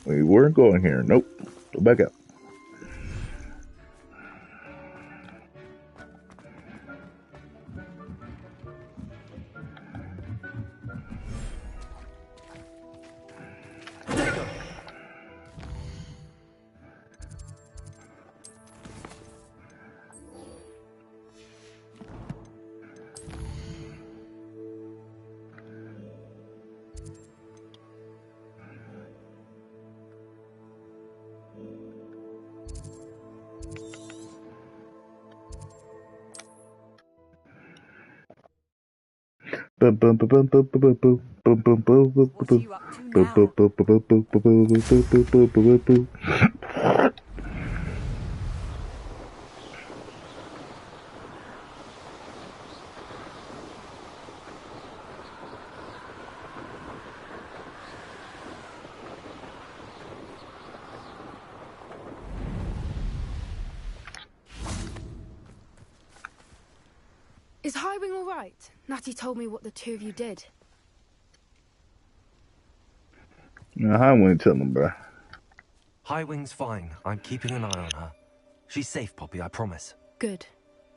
We weren't going here. Nope. Go back out. What are you up to now? Is Highwing all right? Natty told me what the two of you did. Now, I wouldn't tell him, bro. Highwing's fine. I'm keeping an eye on her. She's safe, Poppy, I promise. Good.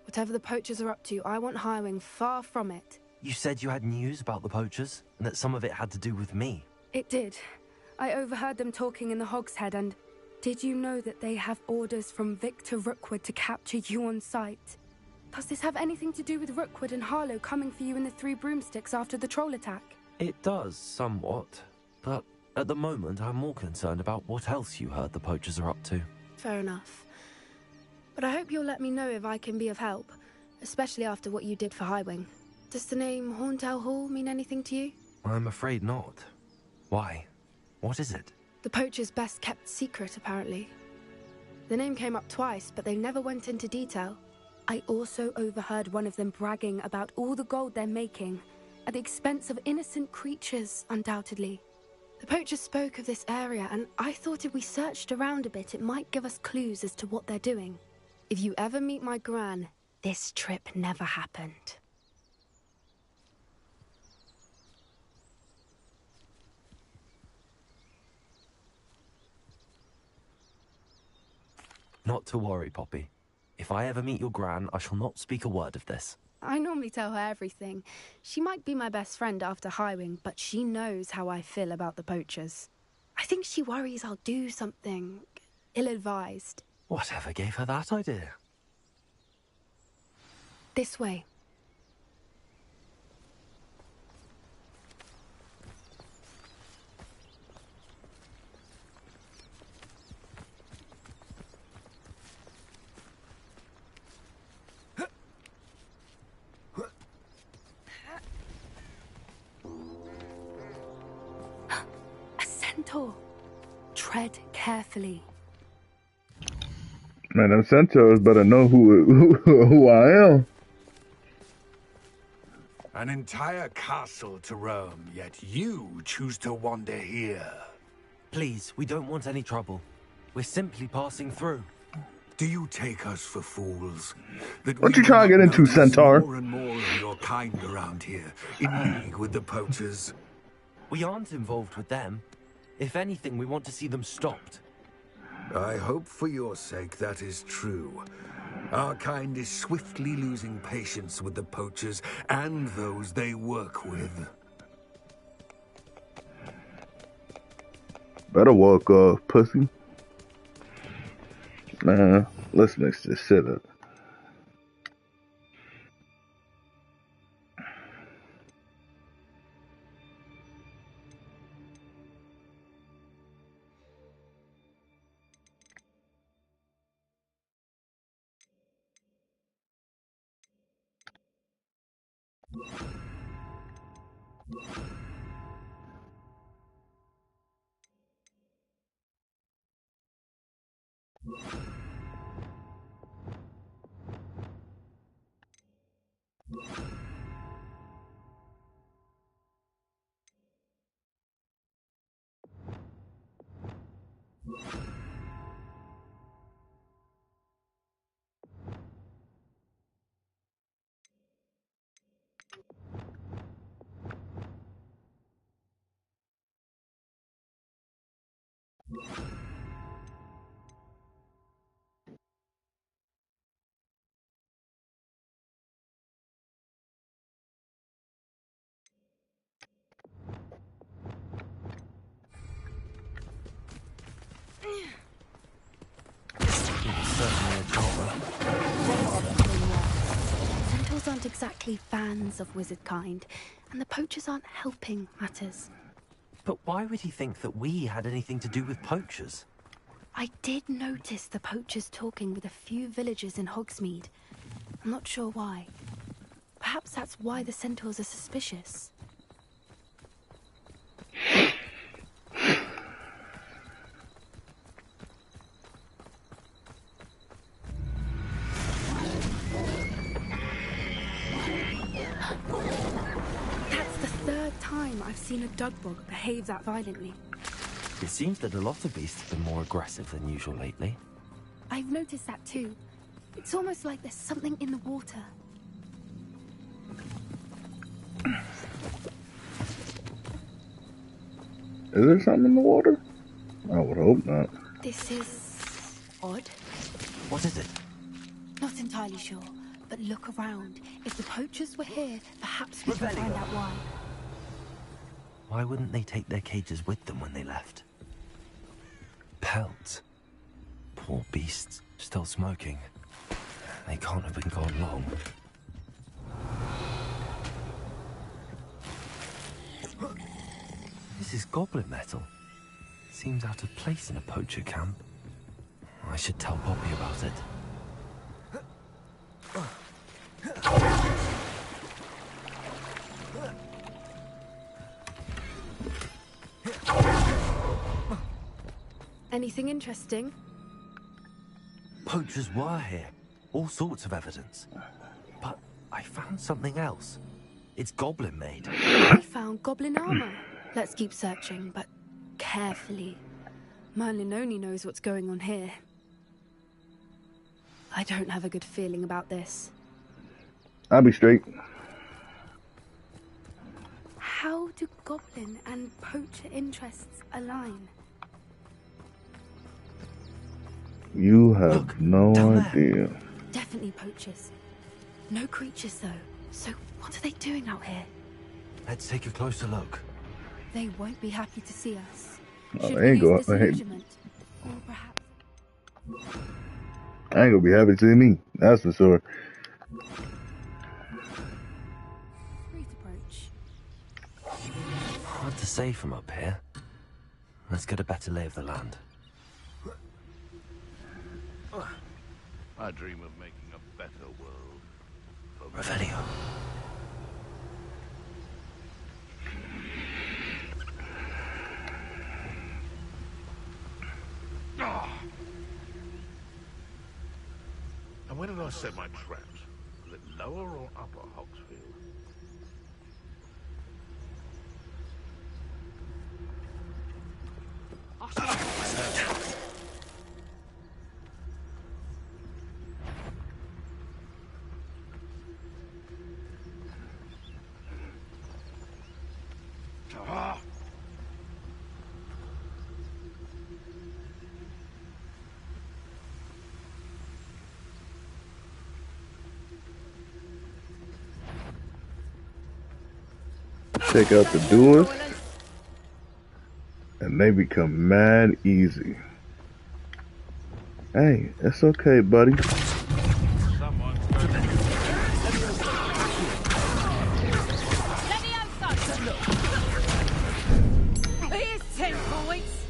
Whatever the poachers are up to, I want Highwing far from it. You said you had news about the poachers, and that some of it had to do with me. It did. I overheard them talking in the Hogshead, and did you know that they have orders from Victor Rookwood to capture you on sight? Does this have anything to do with Rookwood and Harlow coming for you in the Three Broomsticks after the troll attack? It does, somewhat. But at the moment, I'm more concerned about what else you heard the poachers are up to. Fair enough. But I hope you'll let me know if I can be of help, especially after what you did for Highwing. Does the name Horntail Hall mean anything to you? I'm afraid not. Why? What is it? The poachers' best kept secret, apparently. The name came up twice, but they never went into detail. I also overheard one of them bragging about all the gold they're making, at the expense of innocent creatures, undoubtedly. The poachers spoke of this area, and I thought if we searched around a bit, it might give us clues as to what they're doing. If you ever meet my gran, this trip never happened. Not to worry, Poppy. If I ever meet your gran, I shall not speak a word of this. I normally tell her everything. She might be my best friend after Highwing, but she knows how I feel about the poachers. I think she worries I'll do something ill-advised. Whatever gave her that idea? This way. Tread carefully. Man, them centaurs better know who I am. An entire castle to roam, yet you choose to wander here. Please, we don't want any trouble. We're simply passing through. Do you take us for fools? What you trying to get into, Centaur? More and more of your kind around here, in league with the poachers. We aren't involved with them. If anything, we want to see them stopped. I hope for your sake that is true. Our kind is swiftly losing patience with the poachers and those they work with. Better walk off, pussy. Nah, let's mix this shit up. Certainly a drama. Centaurs aren't exactly fans of wizard kind, and the poachers aren't helping matters. But why would he think that we had anything to do with poachers? I did notice the poachers talking with a few villagers in Hogsmeade. I'm not sure why. Perhaps that's why the centaurs are suspicious. That's the third time I've seen a dugbog behave that violently. It seems that a lot of beasts have been more aggressive than usual lately. I've noticed that too. It's almost like there's something in the water. Is there something in the water? I would hope not. This is odd. What is it? Not entirely sure, but look around. If the poachers were here, perhaps we can find out why. Why wouldn't they take their cages with them when they left? Pelts. Poor beasts, still smoking. They can't have been gone long. This is goblin metal. Seems out of place in a poacher camp. I should tell Poppy about it. Anything interesting? Poachers were here. All sorts of evidence. But I found something else. It's goblin made. I found goblin armor. Let's keep searching, but carefully. Merlin only knows what's going on here. I don't have a good feeling about this. I'll be straight. How do goblin and poacher interests align? You have Look, no down there. idea. Definitely poachers. No creatures, though. So what are they doing out here? Let's take a closer look. They won't be happy to see us. Oh, Should they we ain't use go- disillusionment? Or perhaps... I ain't gonna be happy to see me. That's for sure. Street approach. Hard to say from up here. Let's get a better lay of the land. I dream of making a better world. Revelio. And where did I set my traps? Was it lower or upper Hogsfield? Take out the doors, and they become mad easy. Hey, it's okay, buddy. Here's 10 points.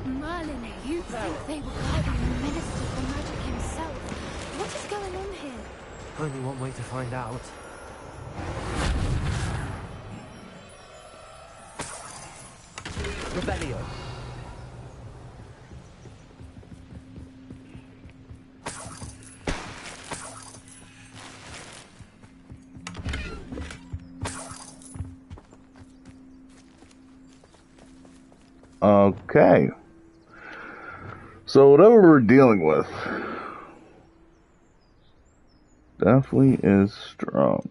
Merlin, you think they were guarding the Minister for Magic himself? What is going on here? Only one way to find out. Revelio. Okay. So whatever we're dealing with definitely is strong.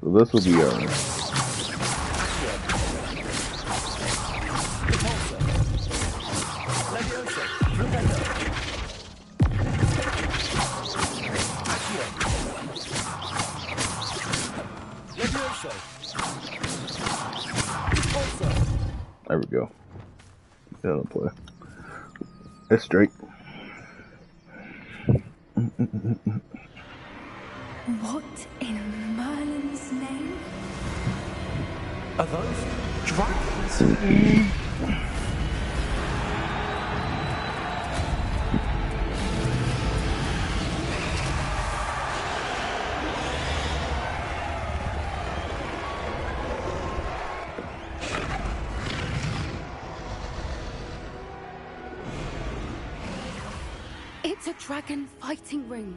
So this will be our there we go. That'll play. It's straight. What in Merlin's name? Are those dragons? It's a dragon fighting ring.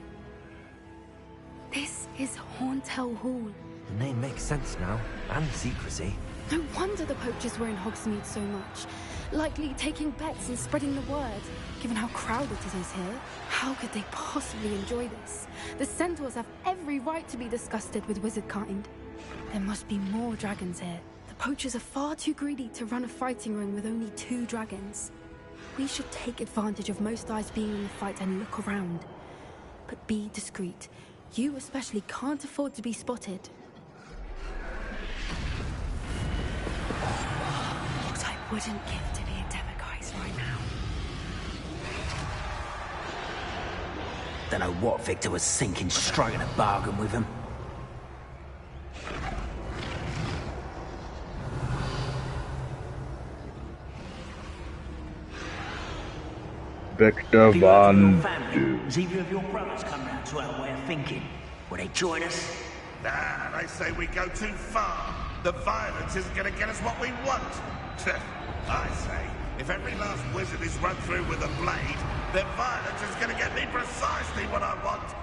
This is Hauntel Hall. The name makes sense now, and secrecy. No wonder the poachers were in Hogsmeade so much. Likely taking bets and spreading the word. Given how crowded it is here, how could they possibly enjoy this? The centaurs have every right to be disgusted with wizard kind. There must be more dragons here. The poachers are far too greedy to run a fighting ring with only 2 dragons. We should take advantage of most eyes being in the fight and look around. But be discreet. You especially can't afford to be spotted. What I wouldn't give to be a Demiguise right now. Don't know what Victor was thinking, striking a bargain with him. Victor Von Du. Has either of your brothers come round to our way of thinking? Will they join us? Nah, they say we go too far. The violence isn't going to get us what we want. I say, if every last wizard is run through with a blade, then violence is going to get me precisely what I want.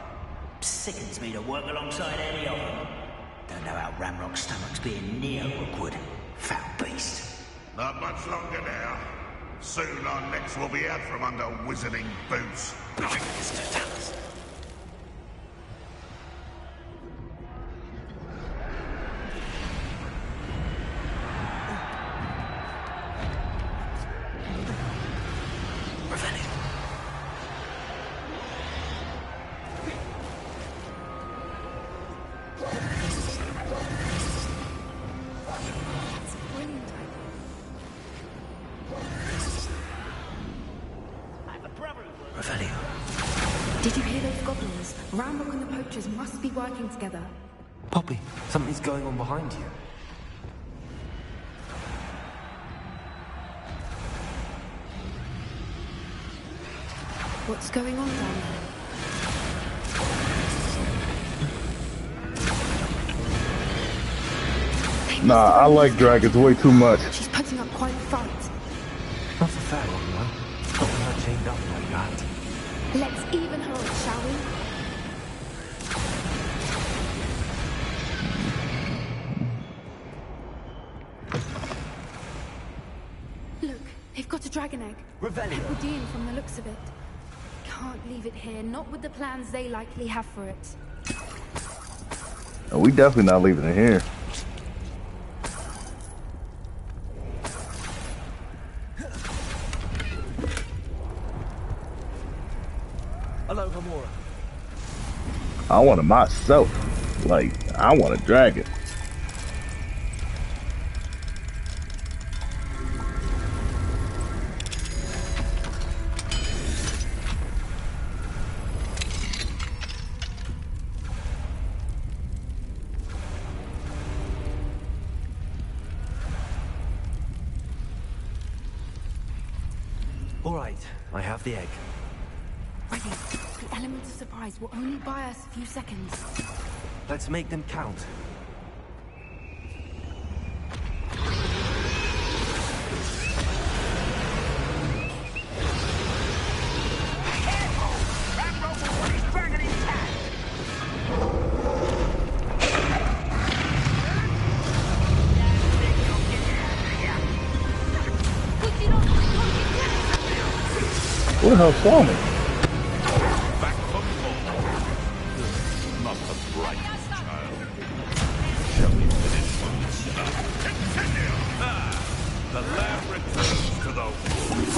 Sickens me to work alongside any of them. Don't know how Ramrock's stomach's being near Rookwood. Foul beast. Not much longer now. Soon our necks will be out from under wizarding boots. Did you hear those goblins? Ramrock and the poachers must be working together. Poppy, something's going on behind you. What's going on down there? Nah, I like dragons way too much. She's putting up quite a fight. Not a fair one, though. Not when her chained up like that. Let's even her up, shall we? Look, they've got a dragon egg. Revelio. Equidine from the looks of it. Can't leave it here, not with the plans they likely have for it. We definitely not leaving it here. Hello, Hamura. I want it myself. Like, I want a dragon. All right, I have the egg. Ready. The element of surprise will only buy us a few seconds. Let's make them count. Who the hell saw me? Back from home. Not a bright child. Shall we finish once? Continue! The lab returns to the woods.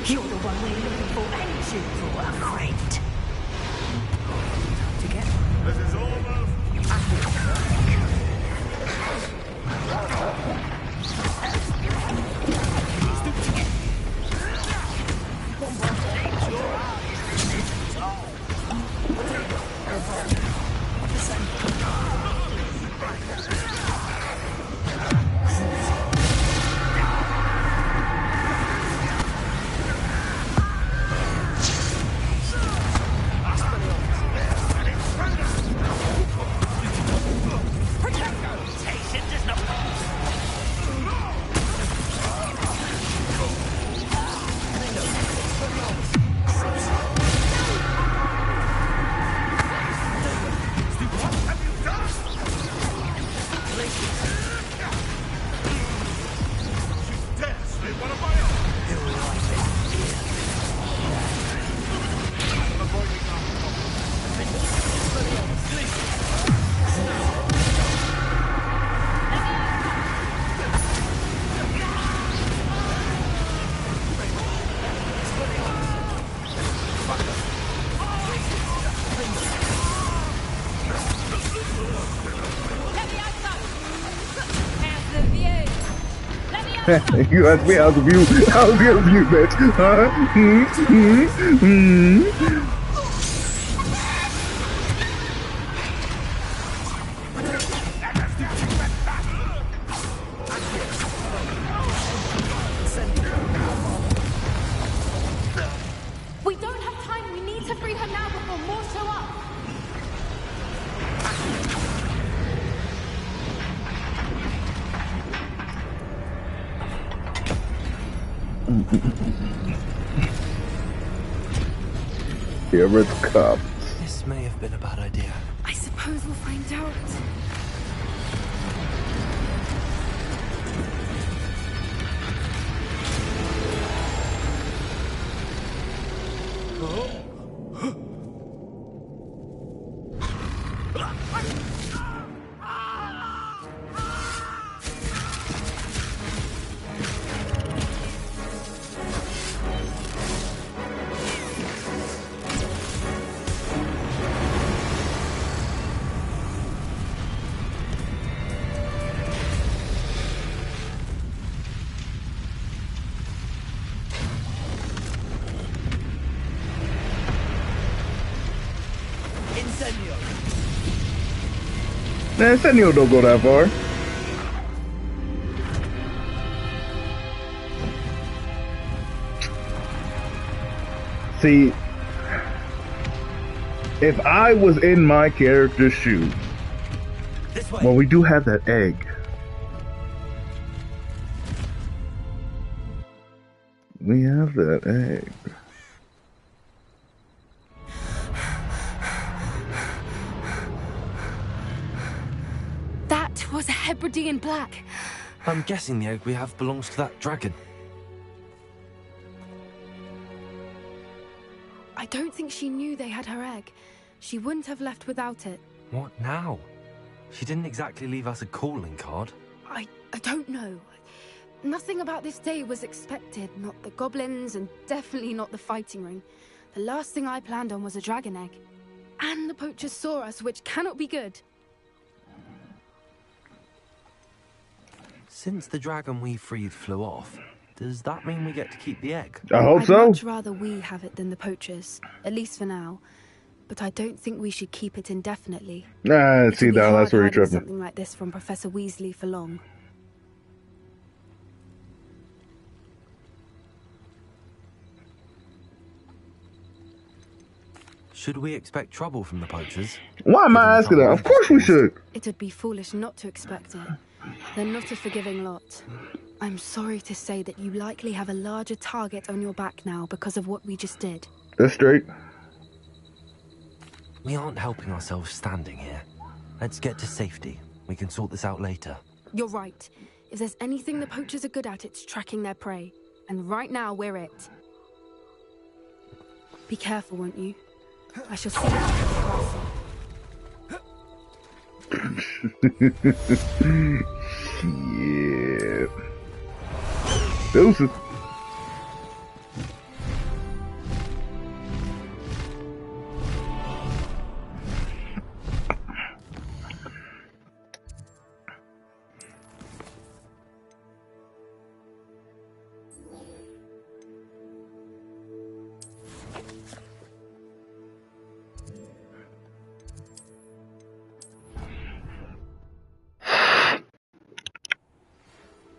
You're the one we're looking for, ain't you, for a friend? To get This is almost... You asked me how's the view. How's your view, bitch? Huh? We don't have time. We need to free her now before more show up. Here it comes. This may have been a bad idea. I suppose we'll find out. Man, Senor don't go that far. See, if I was in my character's shoes, well, we do have that egg. We have that egg. That was a Hebridean black. I'm guessing the egg we have belongs to that dragon. I don't think she knew they had her egg. She wouldn't have left without it. What now? She didn't exactly leave us a calling card. I don't know. Nothing about this day was expected. Not the goblins, and definitely not the fighting ring. The last thing I planned on was a dragon egg. And the poachers saw us, which cannot be good. Since the dragon we freed flew off, does that mean we get to keep the egg? I hope I'd so. much rather we have it than the poachers, at least for now. but I don't think we should keep it indefinitely. Nah, see, It'll be now hard that's where you're hiding tripping. something like this from Professor Weasley for long. Should we expect trouble from the poachers? Why am I asking that? Of course we should. It'd be foolish not to expect it. They're not a forgiving lot. I'm sorry to say that you likely have a larger target on your back now because of what we just did. That's straight. We aren't helping ourselves standing here. Let's get to safety. We can sort this out later. You're right. If there's anything the poachers are good at, it's tracking their prey. And right now, we're it. Be careful, won't you? I shall see you at the castle. Yeah. Deuces.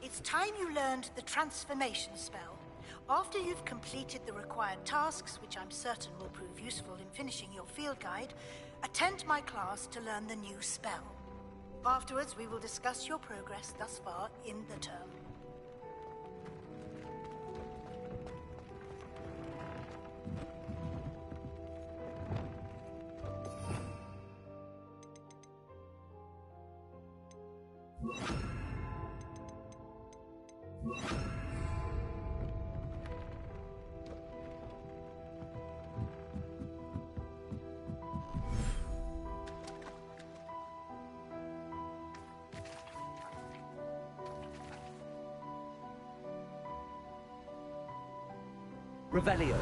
It's time you learned the transformation spell. After you've completed the required tasks, which I'm certain will prove useful in finishing your field guide, attend my class to learn the new spell. Afterwards, we will discuss your progress thus far in the term. Revelio.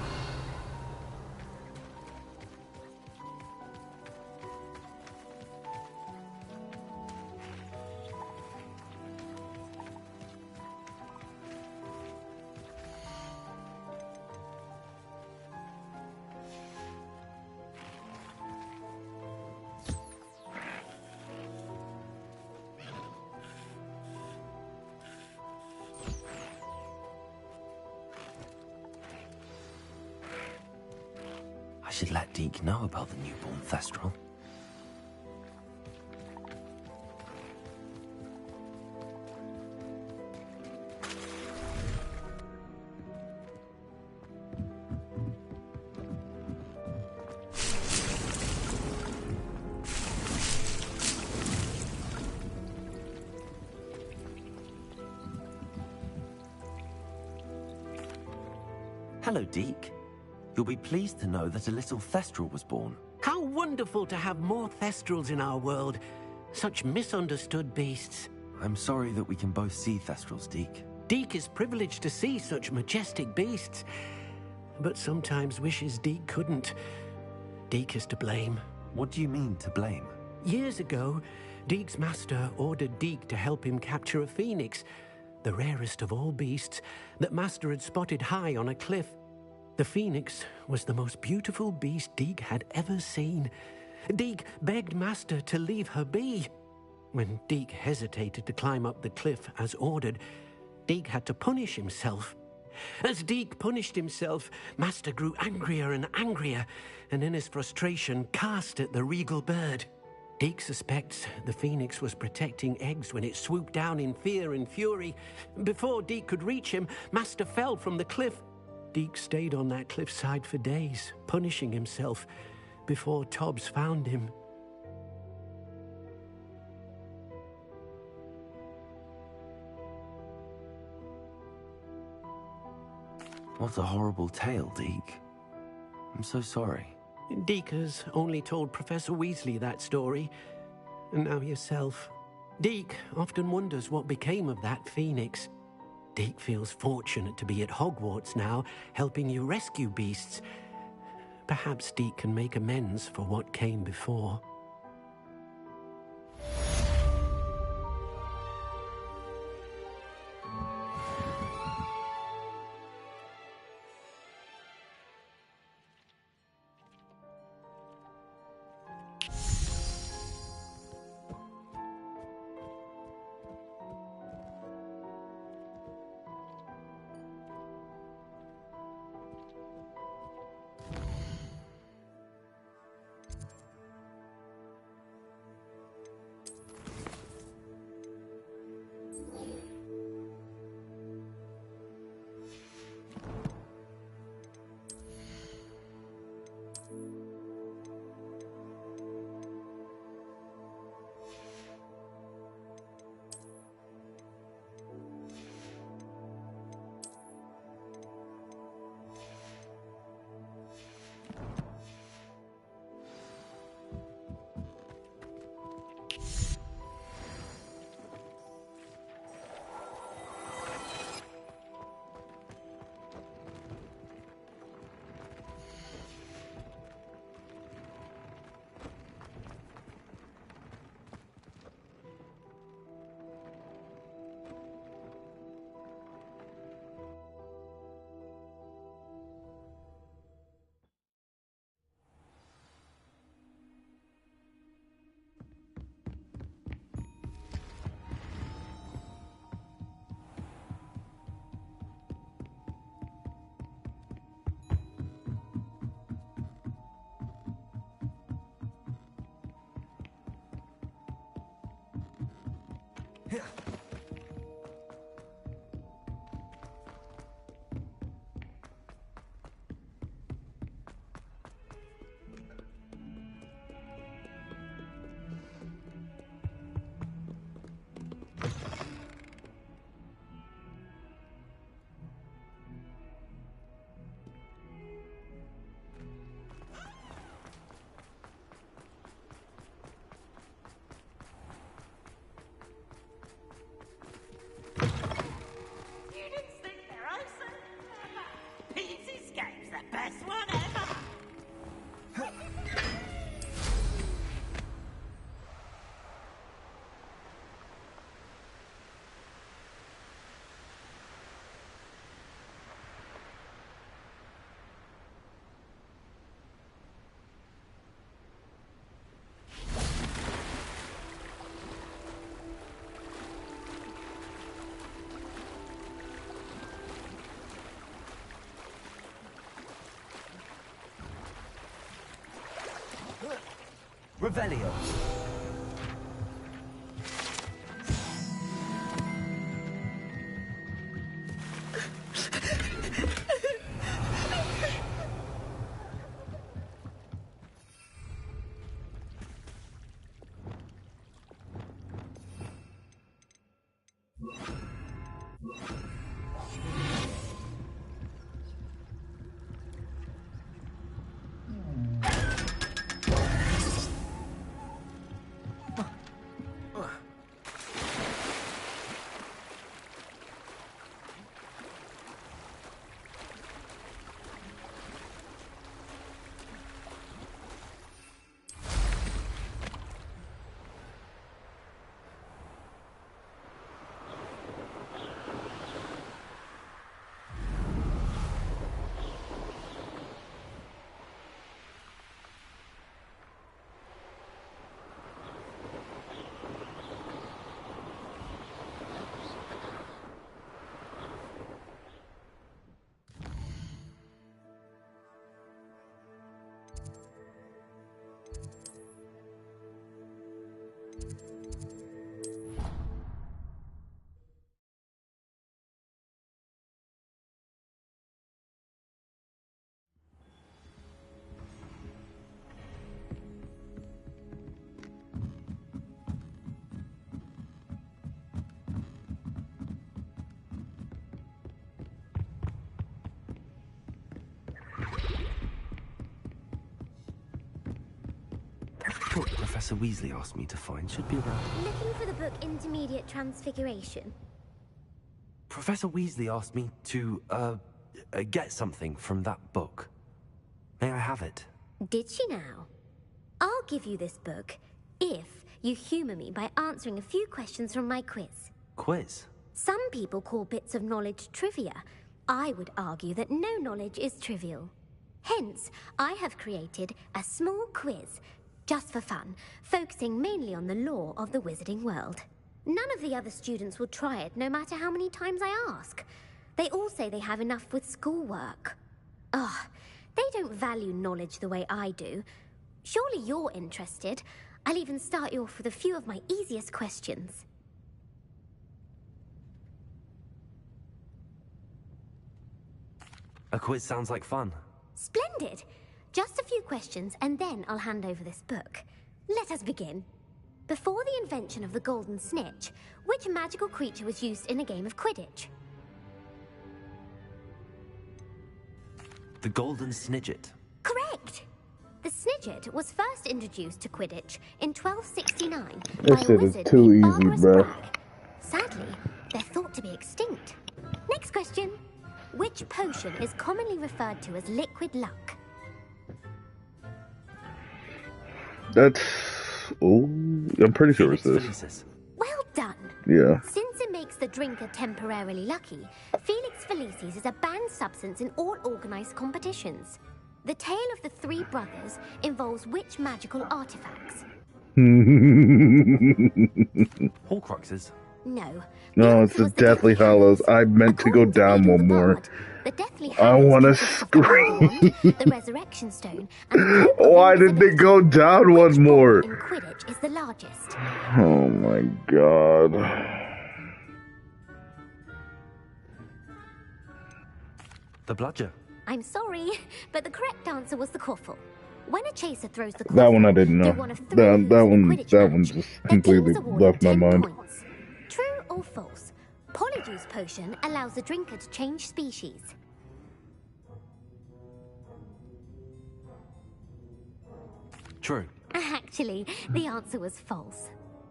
I should let Deke know about the newborn Thestral. Hello, Deke. You'll be pleased to know that a little Thestral was born. How wonderful to have more Thestrals in our world. Such misunderstood beasts. I'm sorry that we can both see Thestrals, Deke. Deke is privileged to see such majestic beasts, but sometimes wishes Deke couldn't. Deke is to blame. What do you mean, to blame? Years ago, Deke's master ordered Deke to help him capture a phoenix, the rarest of all beasts, that master had spotted high on a cliff. The phoenix was the most beautiful beast Deke had ever seen. Deke begged master to leave her be. When Deke hesitated to climb up the cliff as ordered, Deke had to punish himself. As Deke punished himself, master grew angrier and angrier, and in his frustration cast at the regal bird. Deke suspects the phoenix was protecting eggs when it swooped down in fear and fury. Before Deke could reach him, master fell from the cliff. Deke stayed on that cliffside for days, punishing himself, before Tobbs found him. What a horrible tale, Deke. I'm so sorry. Deke has only told Professor Weasley that story, and now yourself. Deke often wonders what became of that phoenix. Deke feels fortunate to be at Hogwarts now, helping you rescue beasts. Perhaps Deke can make amends for what came before. Revelio. What Professor Weasley asked me to find should be around. Looking for the book Intermediate Transfiguration? Professor Weasley asked me to, get something from that book. May I have it? Did she now? I'll give you this book if you humor me by answering a few questions from my quiz. Quiz? Some people call bits of knowledge trivia. I would argue that no knowledge is trivial. Hence, I have created a small quiz, just for fun, focusing mainly on the lore of the wizarding world. None of the other students will try it, no matter how many times I ask. They all say they have enough with schoolwork. Ugh, they don't value knowledge the way I do. Surely you're interested. I'll even start you off with a few of my easiest questions. A quiz sounds like fun. Splendid! Just a few questions, and then I'll hand over this book. Let us begin. Before the invention of the golden snitch, which magical creature was used in a game of Quidditch? The golden snidget. Correct! The snidget was first introduced to Quidditch in 1269 This by a shit is wizard too named easy, Barbarous bruh. Bragg. Sadly, they're thought to be extinct. Next question. Which potion is commonly referred to as liquid luck? That's... Oh, I'm pretty sure it's this. Felicis. Well done. Yeah. Since it makes the drinker temporarily lucky, Felix Felicis is a banned substance in all organized competitions. The tale of the three brothers involves which magical artifacts? Horcruxes. No. No, it's the Deathly Hallows. I meant to go down one more. The Deathly I Hallows want to consists of the scream. Wand, the Resurrection Stone, and the Cloak of Why did they Invisibility. go down Which one more? ball in Quidditch is the largest? Oh my god. The bludger. I'm sorry, but the correct answer was the quaffle. When a chaser throws the quaffle That one I didn't know. through one of three hoops That in a one Quidditch match, just the completely team is awarded left my 10 mind. points. True or false? Polyjuice potion allows the drinker to change species. True. Actually, the answer was false.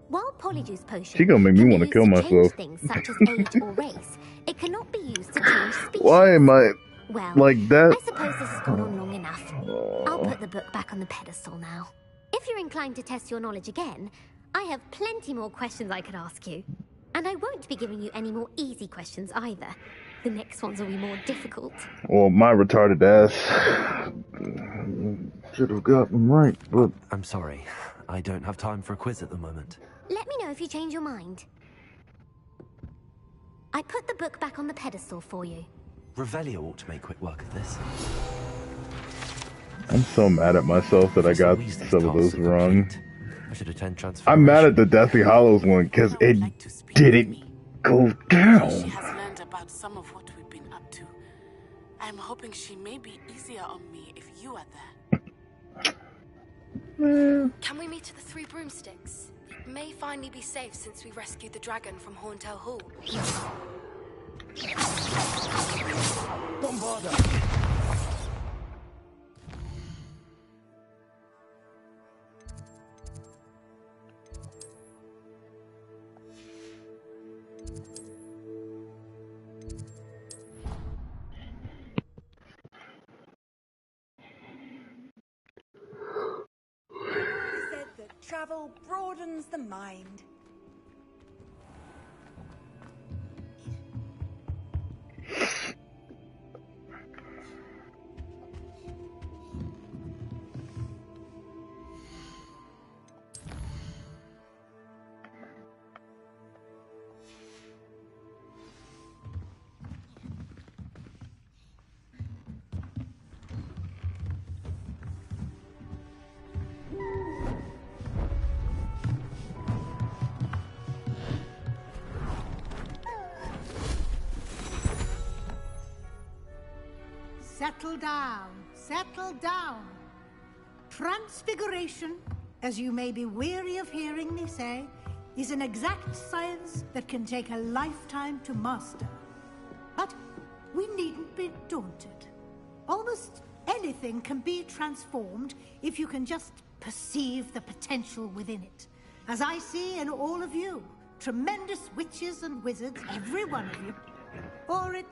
While Polyjuice potion She gonna make me can be want to used kill to myself. change things such as age or race, it cannot be used to change species. Why am I Well, like that? I suppose this has gone on long enough. I'll put the book back on the pedestal now. If you're inclined to test your knowledge again, I have plenty more questions I could ask you. And I won't be giving you any more easy questions either. The next ones will be more difficult. Well, my retarded ass should have got them right, but... I'm sorry. I don't have time for a quiz at the moment. Let me know if you change your mind. I put the book back on the pedestal for you. Revelio ought to make quick work of this. I'm so mad at myself that I got some of those wrong. I should attend transfer. I'm mad at the Deathly Hallows one because it didn't go down. She has learned about some of what we've been up to. I'm hoping she may be easier on me if you are there. Can we meet at the Three Broomsticks? It may finally be safe since we rescued the dragon from Horntail Hall. Don't bother. Said that travel broadens the mind. Settle down, settle down. Transfiguration, as you may be weary of hearing me say, is an exact science that can take a lifetime to master. But we needn't be daunted. Almost anything can be transformed if you can just perceive the potential within it. As I see in all of you, tremendous witches and wizards, every one of you. Or it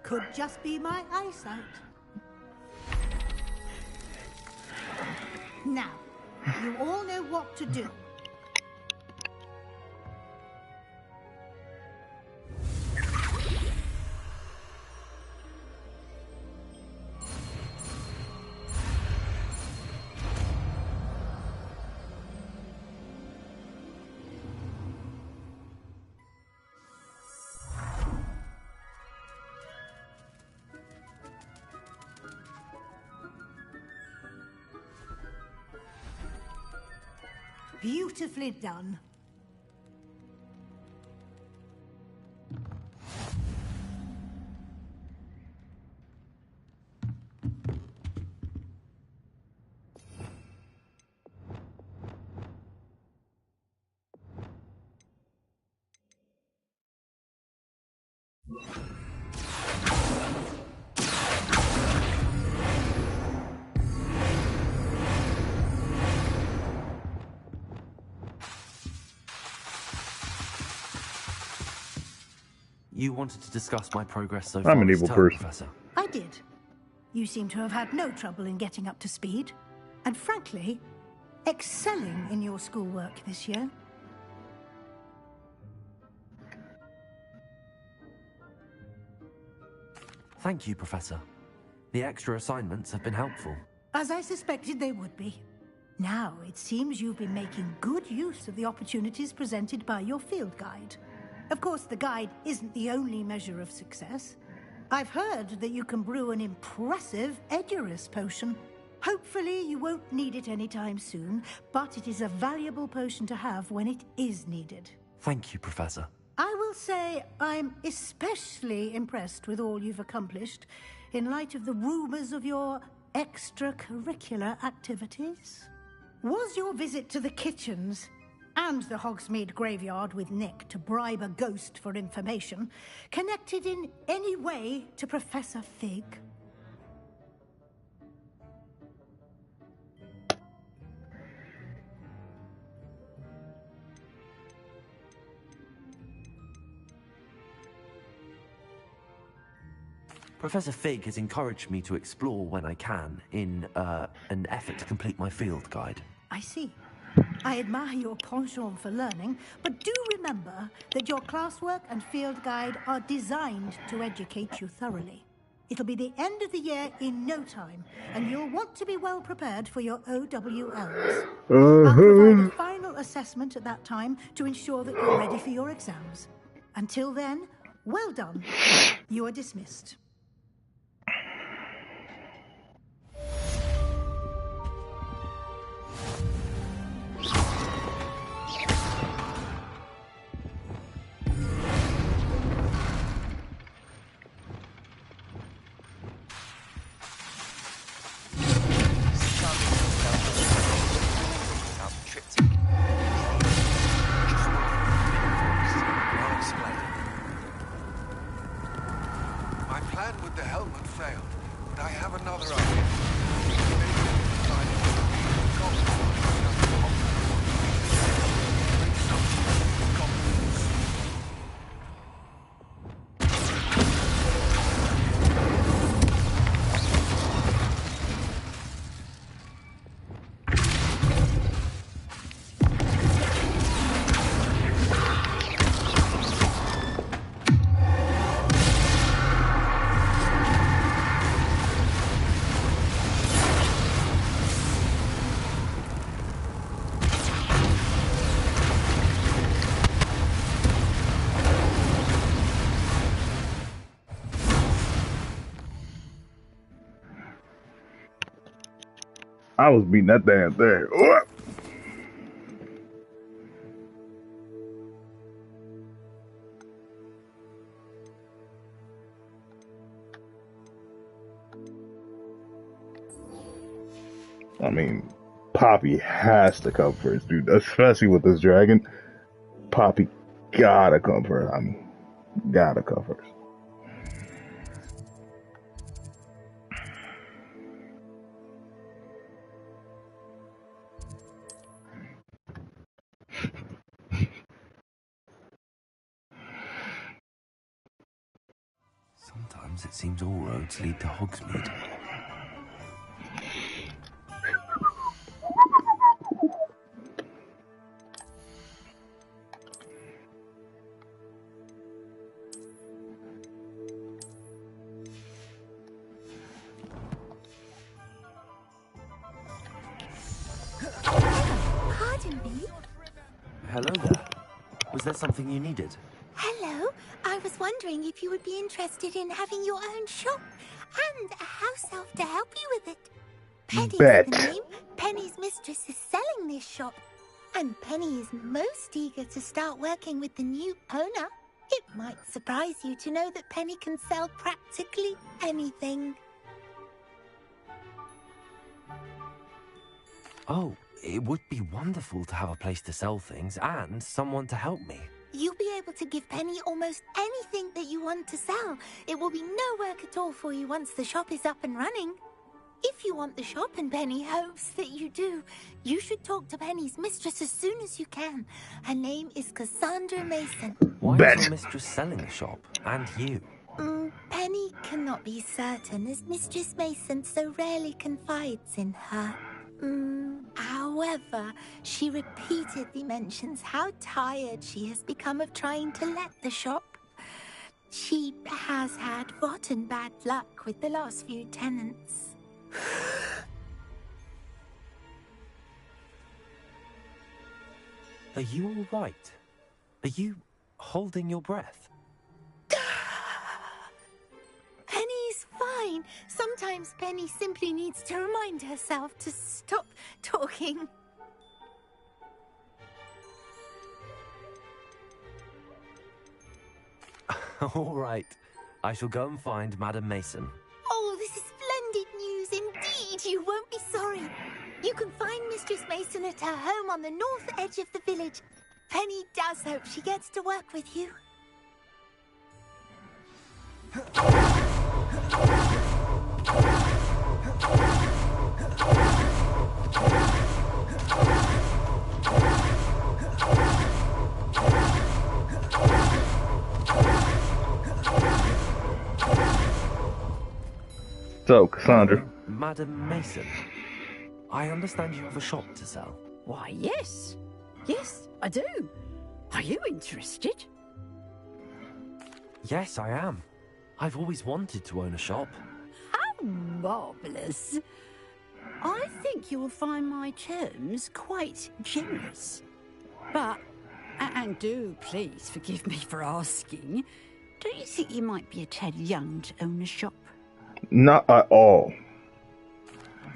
could just be my eyesight. Now, you all know what to do. Beautifully done. You wanted to discuss my progress so far. I'm an evil person. Professor. I did. You seem to have had no trouble in getting up to speed. And frankly, excelling in your schoolwork this year. Thank you, Professor. The extra assignments have been helpful. As I suspected they would be. Now, it seems you've been making good use of the opportunities presented by your field guide. Of course, the guide isn't the only measure of success. I've heard that you can brew an impressive Edurus potion. Hopefully you won't need it anytime soon, but it is a valuable potion to have when it is needed. Thank you, Professor. I will say I'm especially impressed with all you've accomplished in light of the rumors of your extracurricular activities. Was your visit to the kitchens and the Hogsmeade graveyard with Nick to bribe a ghost for information connected in any way to Professor Fig? Professor Fig has encouraged me to explore when I can in an effort to complete my field guide. I see. I admire your penchant for learning, but do remember that your classwork and field guide are designed to educate you thoroughly. It'll be the end of the year in no time, and you'll want to be well prepared for your OWLs. I'll provide a final assessment at that time to ensure that you're ready for your exams. Until then, well done. You are dismissed. I was beating that damn thing. I mean, Poppy has to come first, dude. Especially with this dragon. Poppy gotta come first. I mean, gotta come first. Sometimes it seems all roads lead to Hogsmeade. Pardon me? Hello there. Was there something you needed? Hello. I was wondering if you would be interested in having your own shop and a house elf to help you with it. Penny is the name. Penny's mistress is selling this shop, and Penny is most eager to start working with the new owner. It might surprise you to know that Penny can sell practically anything. Oh, it would be wonderful to have a place to sell things and someone to help me. You'll be able to give Penny almost anything that you want to sell. It will be no work at all for you once the shop is up and running. If you want the shop and Penny hopes that you do, you should talk to Penny's mistress as soon as you can. Her name is Cassandra Mason. Why is your mistress selling the shop? And you? Penny cannot be certain, as Mistress Mason so rarely confides in her. However, she repeatedly mentions how tired she has become of trying to let the shop. She has had rotten bad luck with the last few tenants. Are you all right? Are you holding your breath? Penny's fine. Sometimes Penny simply needs to remind herself to stop talking. All right. I shall go and find Madam Mason. Oh, this is splendid news indeed. You won't be sorry. You can find Mistress Mason at her home on the north edge of the village. Penny does hope she gets to work with you. So, Cassandra. Madam Mason, I understand you have a shop to sell. Why, yes. Yes, I do. Are you interested? Yes, I am. I've always wanted to own a shop. How marvellous. I think you will find my terms quite generous. But, and do please forgive me for asking, don't you think you might be a tad young to own a shop? Not at all.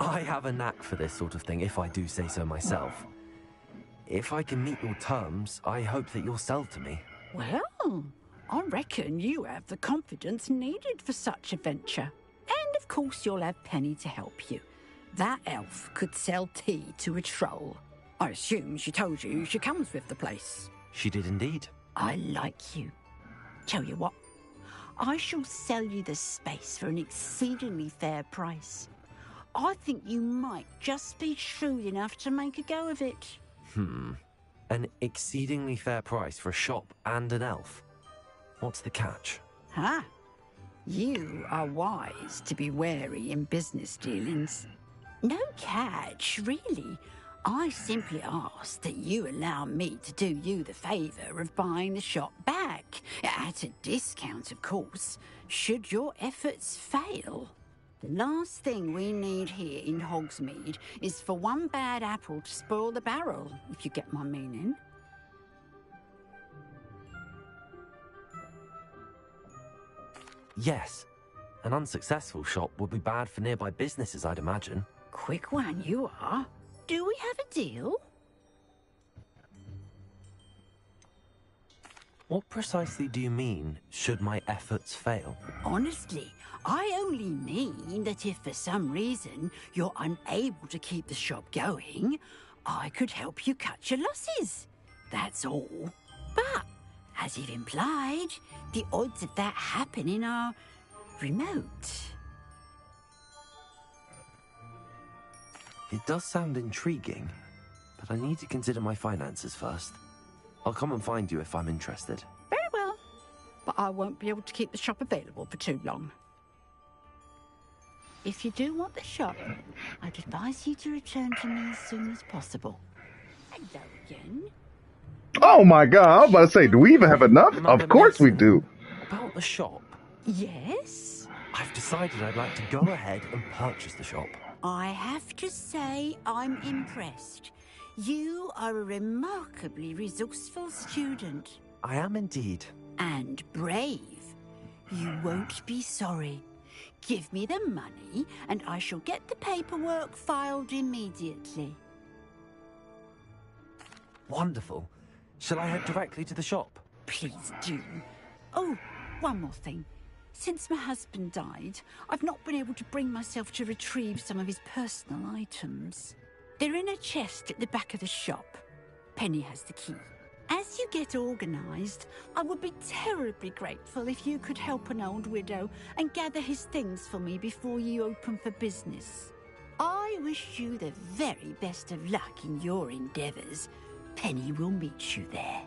I have a knack for this sort of thing, if I do say so myself. If I can meet your terms, I hope that you'll sell to me. Well, I reckon you have the confidence needed for such a venture. And of course you'll have Penny to help you. That elf could sell tea to a troll. I assume she told you she comes with the place. She did indeed. I like you. Tell you what, I shall sell you the space for an exceedingly fair price. I think you might just be shrewd enough to make a go of it. An exceedingly fair price for a shop and an elf. What's the catch? Ah, you are wise to be wary in business dealings. No catch, really. I simply ask that you allow me to do you the favour of buying the shop back. At a discount, of course, should your efforts fail. The last thing we need here in Hogsmeade is for one bad apple to spoil the barrel, if you get my meaning. Yes. An unsuccessful shop would be bad for nearby businesses, I'd imagine. Quick one you are. Do we have a deal? What precisely do you mean, should my efforts fail? Honestly, I only mean that if for some reason you're unable to keep the shop going, I could help you cut your losses. That's all. But, as you've implied, the odds of that happening are remote. It does sound intriguing, but I need to consider my finances first. I'll come and find you if I'm interested. Very well, but I won't be able to keep the shop available for too long. If you do want the shop, I'd advise you to return to me as soon as possible. Hello again. Oh my god, I was about to say, do we even have enough? Of course we do. About the shop? Yes? I've decided I'd like to go ahead and purchase the shop. I have to say I'm impressed. You are a remarkably resourceful student. I am indeed. And brave. You won't be sorry. Give me the money, and I shall get the paperwork filed immediately. Wonderful. Shall I head directly to the shop? Please do. Oh, one more thing. Since my husband died, I've not been able to bring myself to retrieve some of his personal items. They're in a chest at the back of the shop. Penny has the key. As you get organised, I would be terribly grateful if you could help an old widow and gather his things for me before you open for business. I wish you the very best of luck in your endeavours. Penny will meet you there.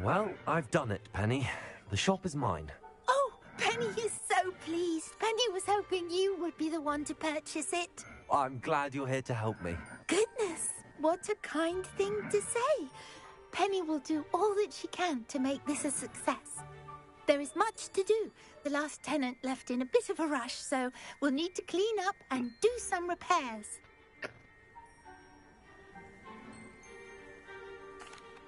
Well, I've done it, Penny. The shop is mine. Oh, Penny is so pleased. Penny Penny was hoping you would be the one to purchase it. I'm glad you're here to help me. Goodness, what a kind thing to say. Penny will do all that she can to make this a success. There is much to do. The last tenant left in a bit of a rush, so we'll need to clean up and do some repairs.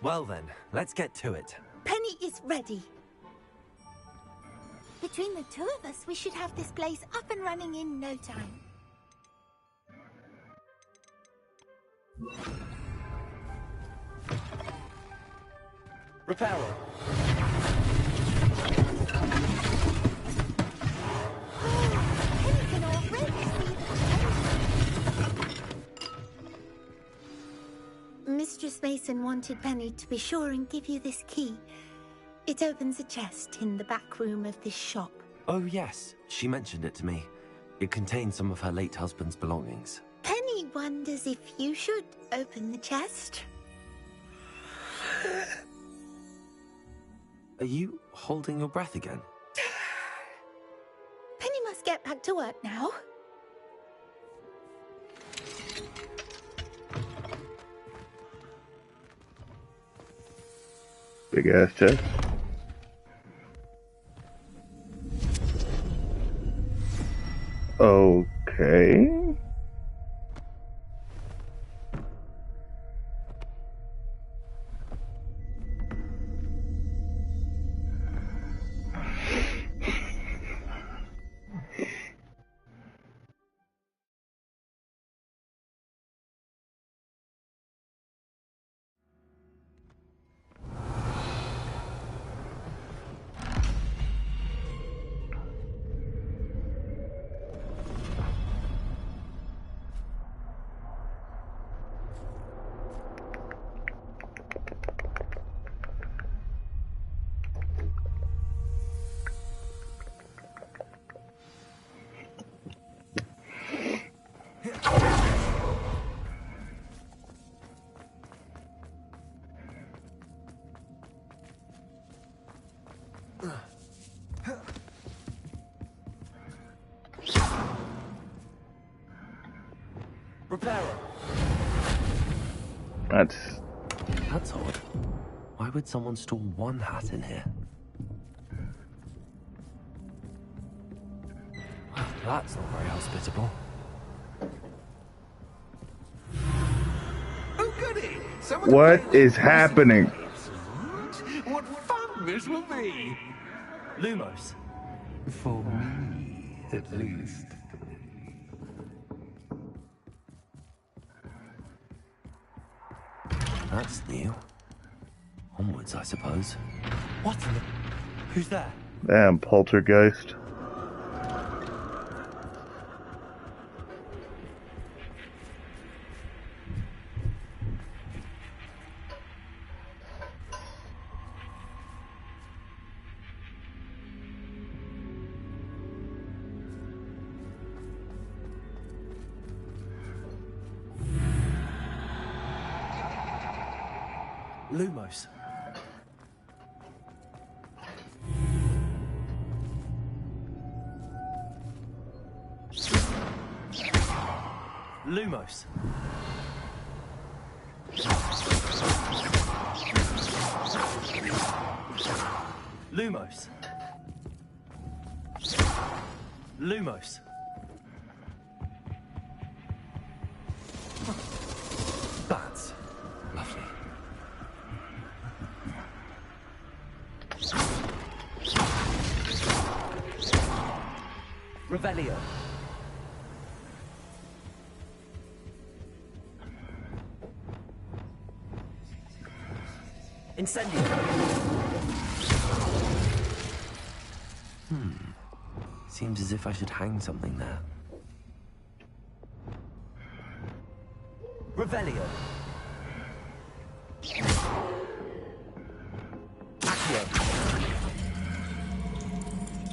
Well then, let's get to it. Penny is ready. Between the two of us, we should have this place up and running in no time. Reparo. Penny can already see the Mistress Mason wanted Penny to be sure and give you this key. It opens a chest in the back room of this shop. Oh yes, she mentioned it to me. It contains some of her late husband's belongings. Penny wonders if you should open the chest. Are you holding your breath again? Penny must get back to work now. Big ass chest. Okay. Reparo. That's odd. Why would someone store one hat in here? Well, that's not very hospitable. Oh, goody! What is happening? What fun this will be! Lumos. For me, at least. That's new. Onwards, I suppose. What in the... Who's there? Damn, poltergeist. Lumos. Lumos. Lumos. Lumos. Bats. Lovely. Revelio. Incendio. Seems as if I should hang something there. Revelio. Accio.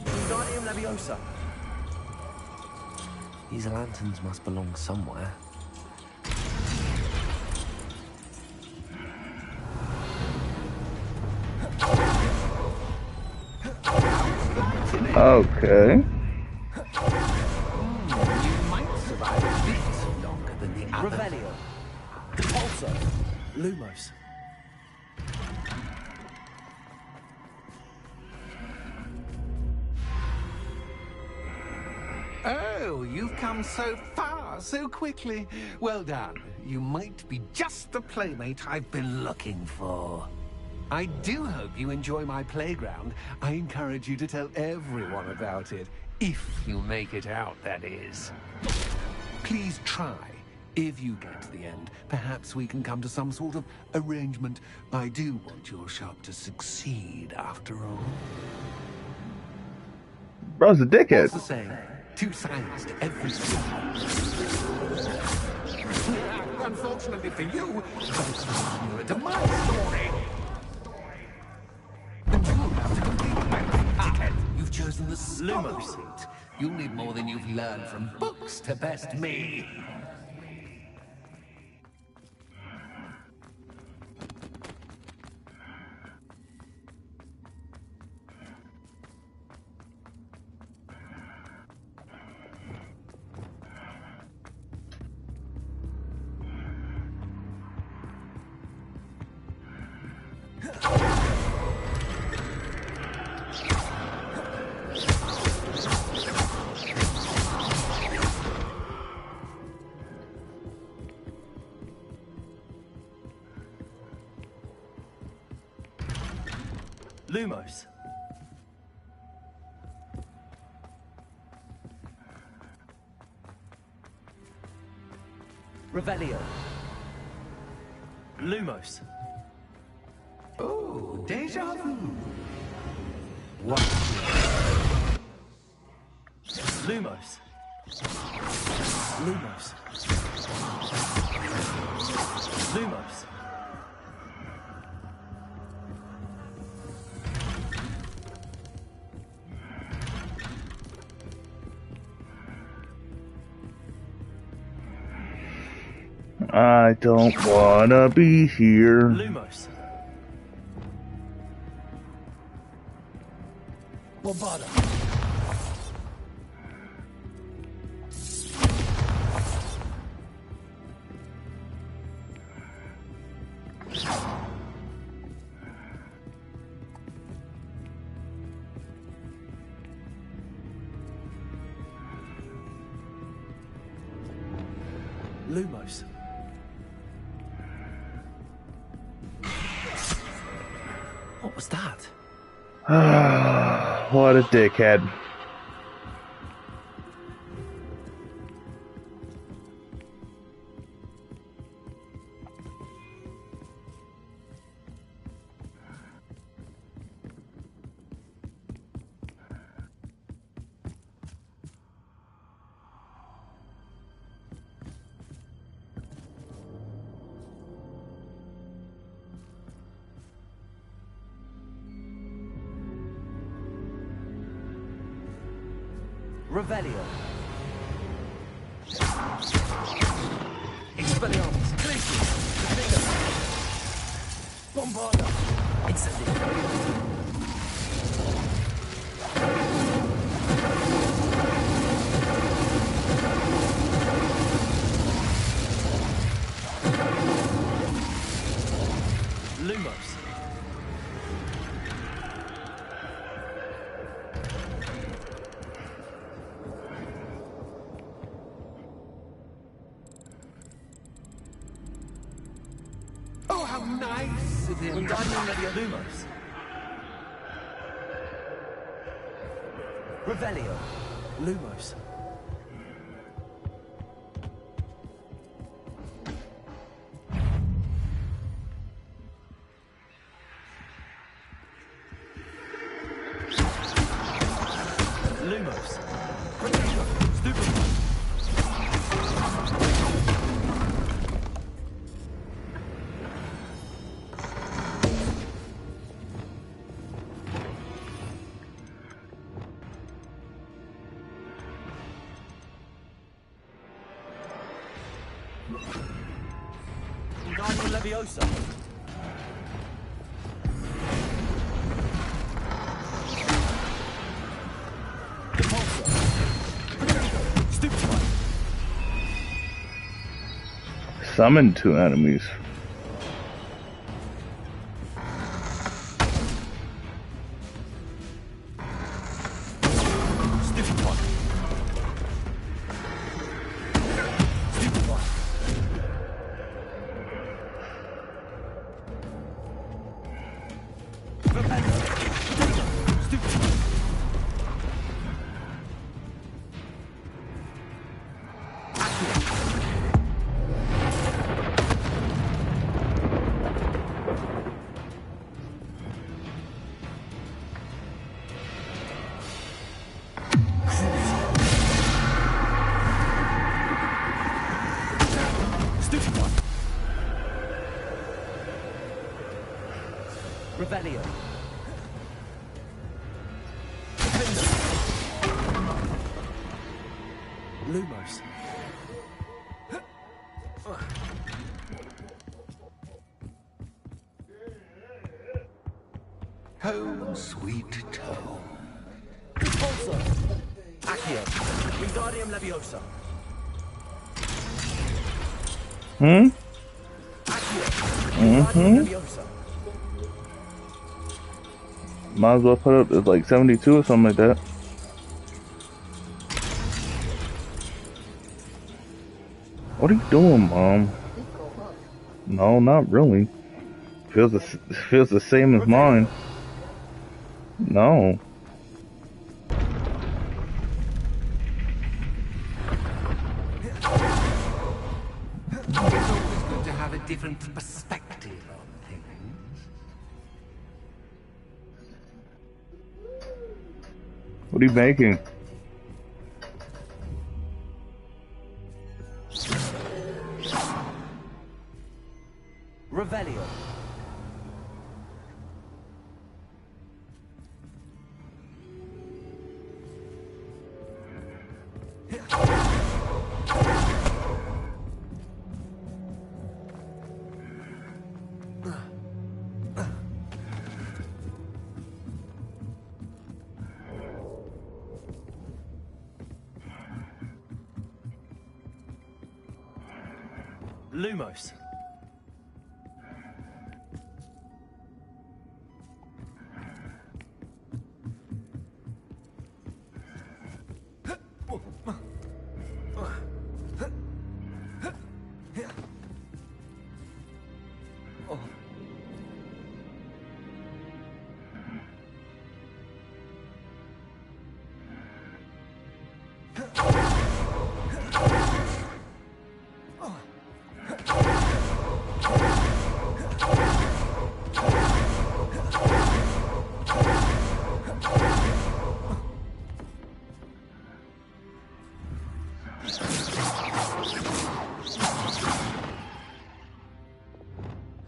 Wingardium Leviosa. These lanterns must belong somewhere. Okay. Revelio. Repulsor. Lumos. Oh, you've come so far, so quickly. Well done. You might be just the playmate I've been looking for. I do hope you enjoy my playground. I encourage you to tell everyone about it. If you make it out, that is. Please try. If you get to the end, perhaps we can come to some sort of arrangement. I do want your shop to succeed, after all. Bro's a dickhead. What's the saying? Two sides to every story. Unfortunately for you, you're to my story. And you'll have to complete my ticket. You've chosen the Lumos suit. You'll need more than you've learned from books to best me. Lumos. Revelio. Lumos. Oh, deja vu. What? Lumos. Lumos. Lumos. I don't wanna be here. Lumos. Bombarda. Lumos. What was that? What a dickhead. Revelio. Expelliarmus. Glacius. Bombarda. Incendio. Lumos. Oh, how nice it is. Wingardium Leviosa. Lumos. Revelio. Lumos. Lumos. Stupid. Wingardium Leviosa. Repulsor. Stupefy. summon 2 enemies. Revelio. Lumos. Home sweet home. Repulsor. Accio. Wingardium Leviosa. Accio. Wingardium Leviosa. Might as well put up at like 72 or something like that. What are you doing, Mom? No, not really. Feels the same as mine. No. It's always good to have a different perspective on things. What are you making? Revelio. Lumos.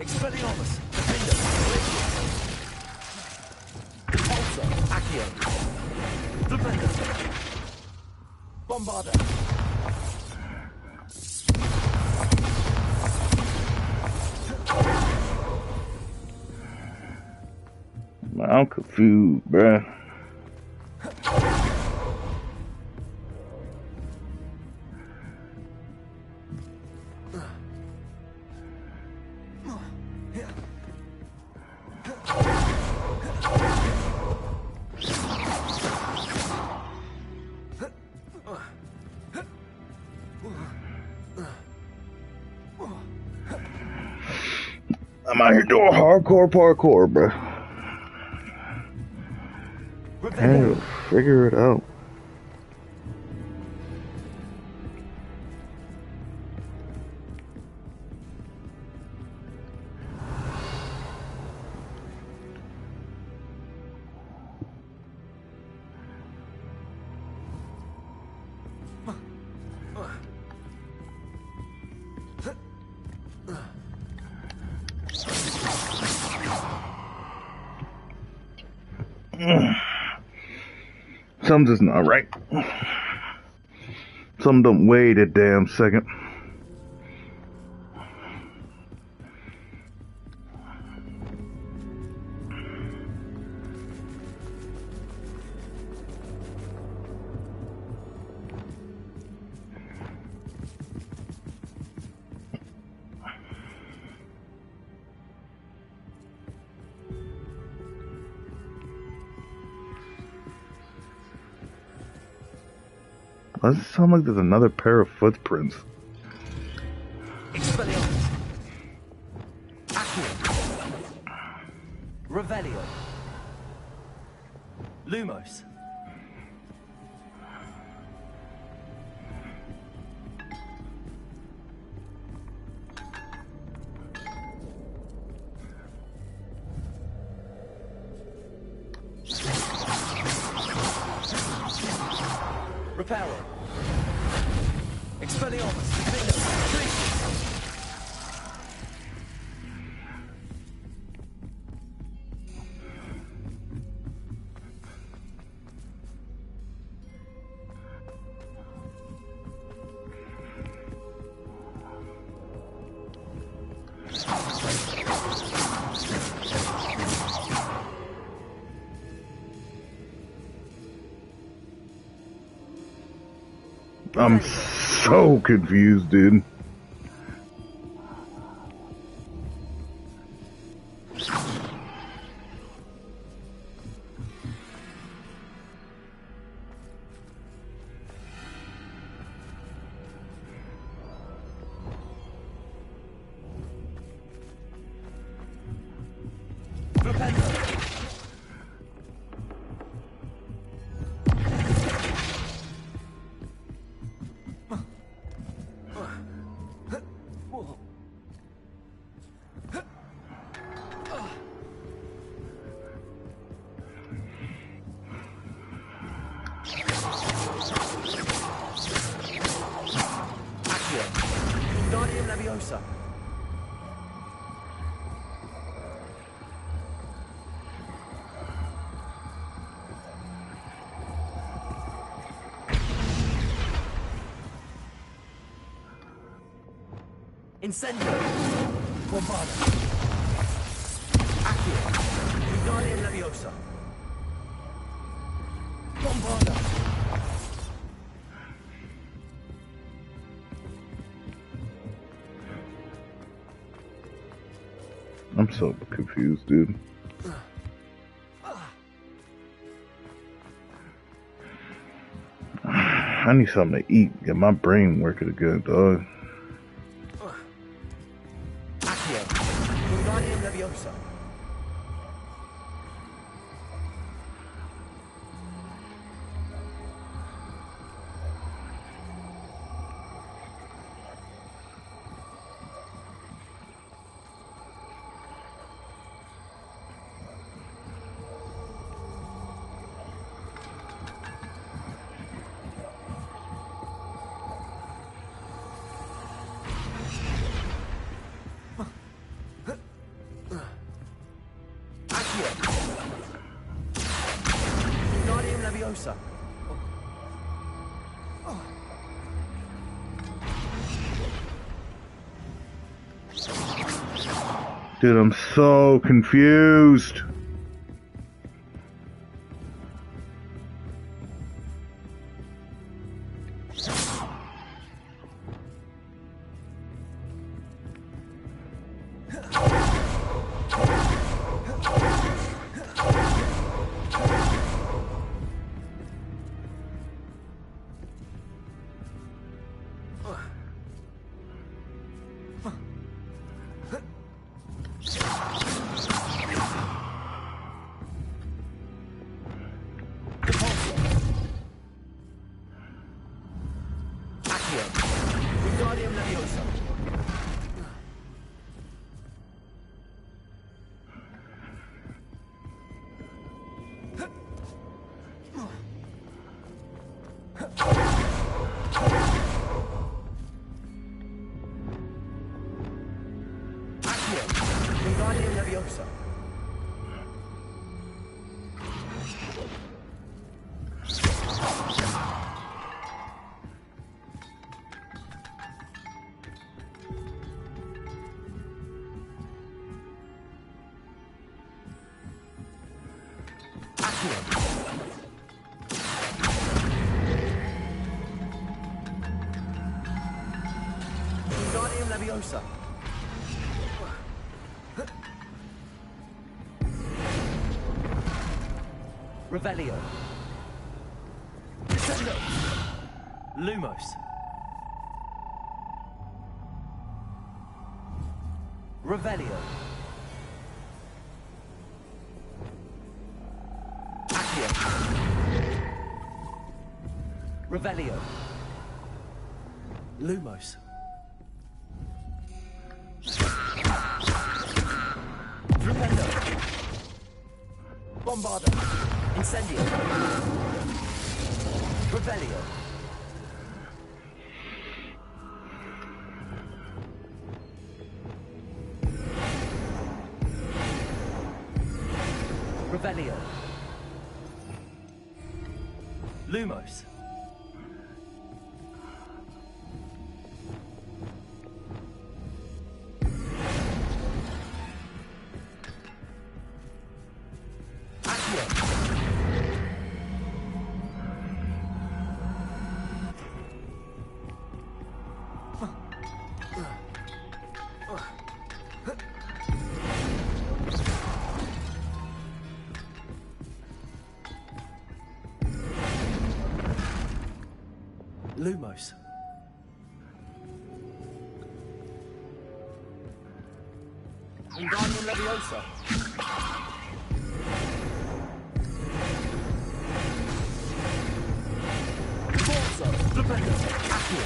Expelliarmus, Defender, Repulsor, Accio, Defender, Bombarder. I'm confused, bruh. I'm out here doing hardcore parkour, bruh. Hey, figure it out. Something's not right. Something don't wait a damn second. Why does it sound like there's another pair of footprints? Expelliarmus. Accio. Revelio. Lumos. Reparo. Expelliarmus. I'm so confused, dude. Incendio. Bombarda. Accio. Wingardium Leviosa. Bombarda. I'm so confused, dude. I need something to eat. Get my brain working again, dog. Accio. Wingardium Leviosa. Wingardium Leviosa. Dude, I'm so confused. Wingardium Leviosa. Accio. Wingardium Leviosa. Wingardium Leviosa. Revelio. Descendo. Lumos. Revelio. Accio. Revelio. Lumos. Flipendo. Bombardo. Incendio. Revelio. Revelio. Lumos. Lumos. Wingardium Leviosa. Forza. Flipendo. Accio.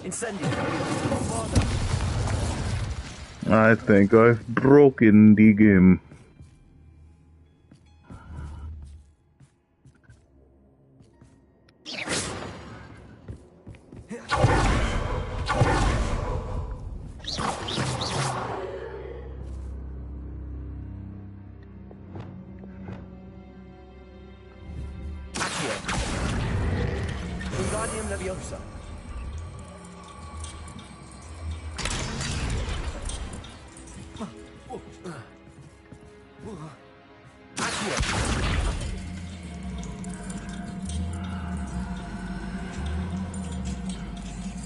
Incendio. Bombarda. I think I've broken the game. Wingardium Leviosa.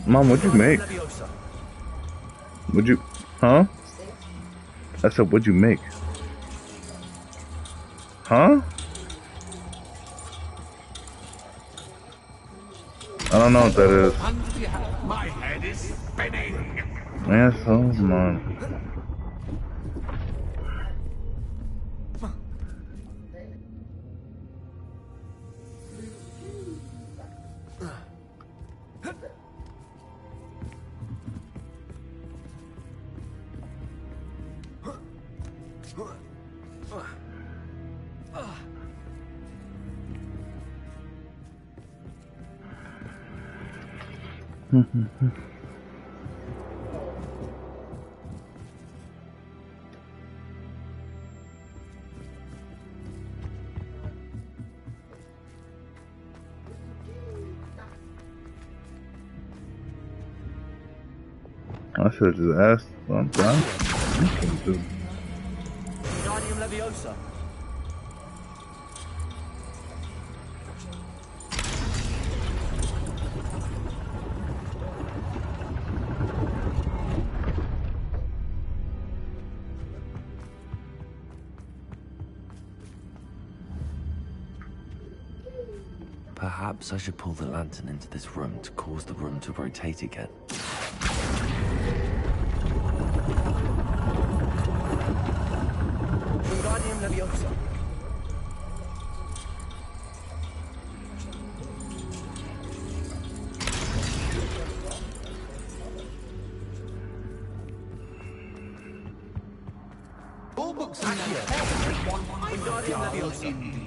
Mom, what'd you make? What'd you... Huh? I said, what'd you make? Huh? I don't know what that is. My head is spinning. Yeah, so is mine. I should have just asked. I'm done. Wingardium Leviosa. Perhaps I should pull the lantern into this room to cause the room to rotate again. Wingardium Leviosa. All books are Wingardium Leviosa.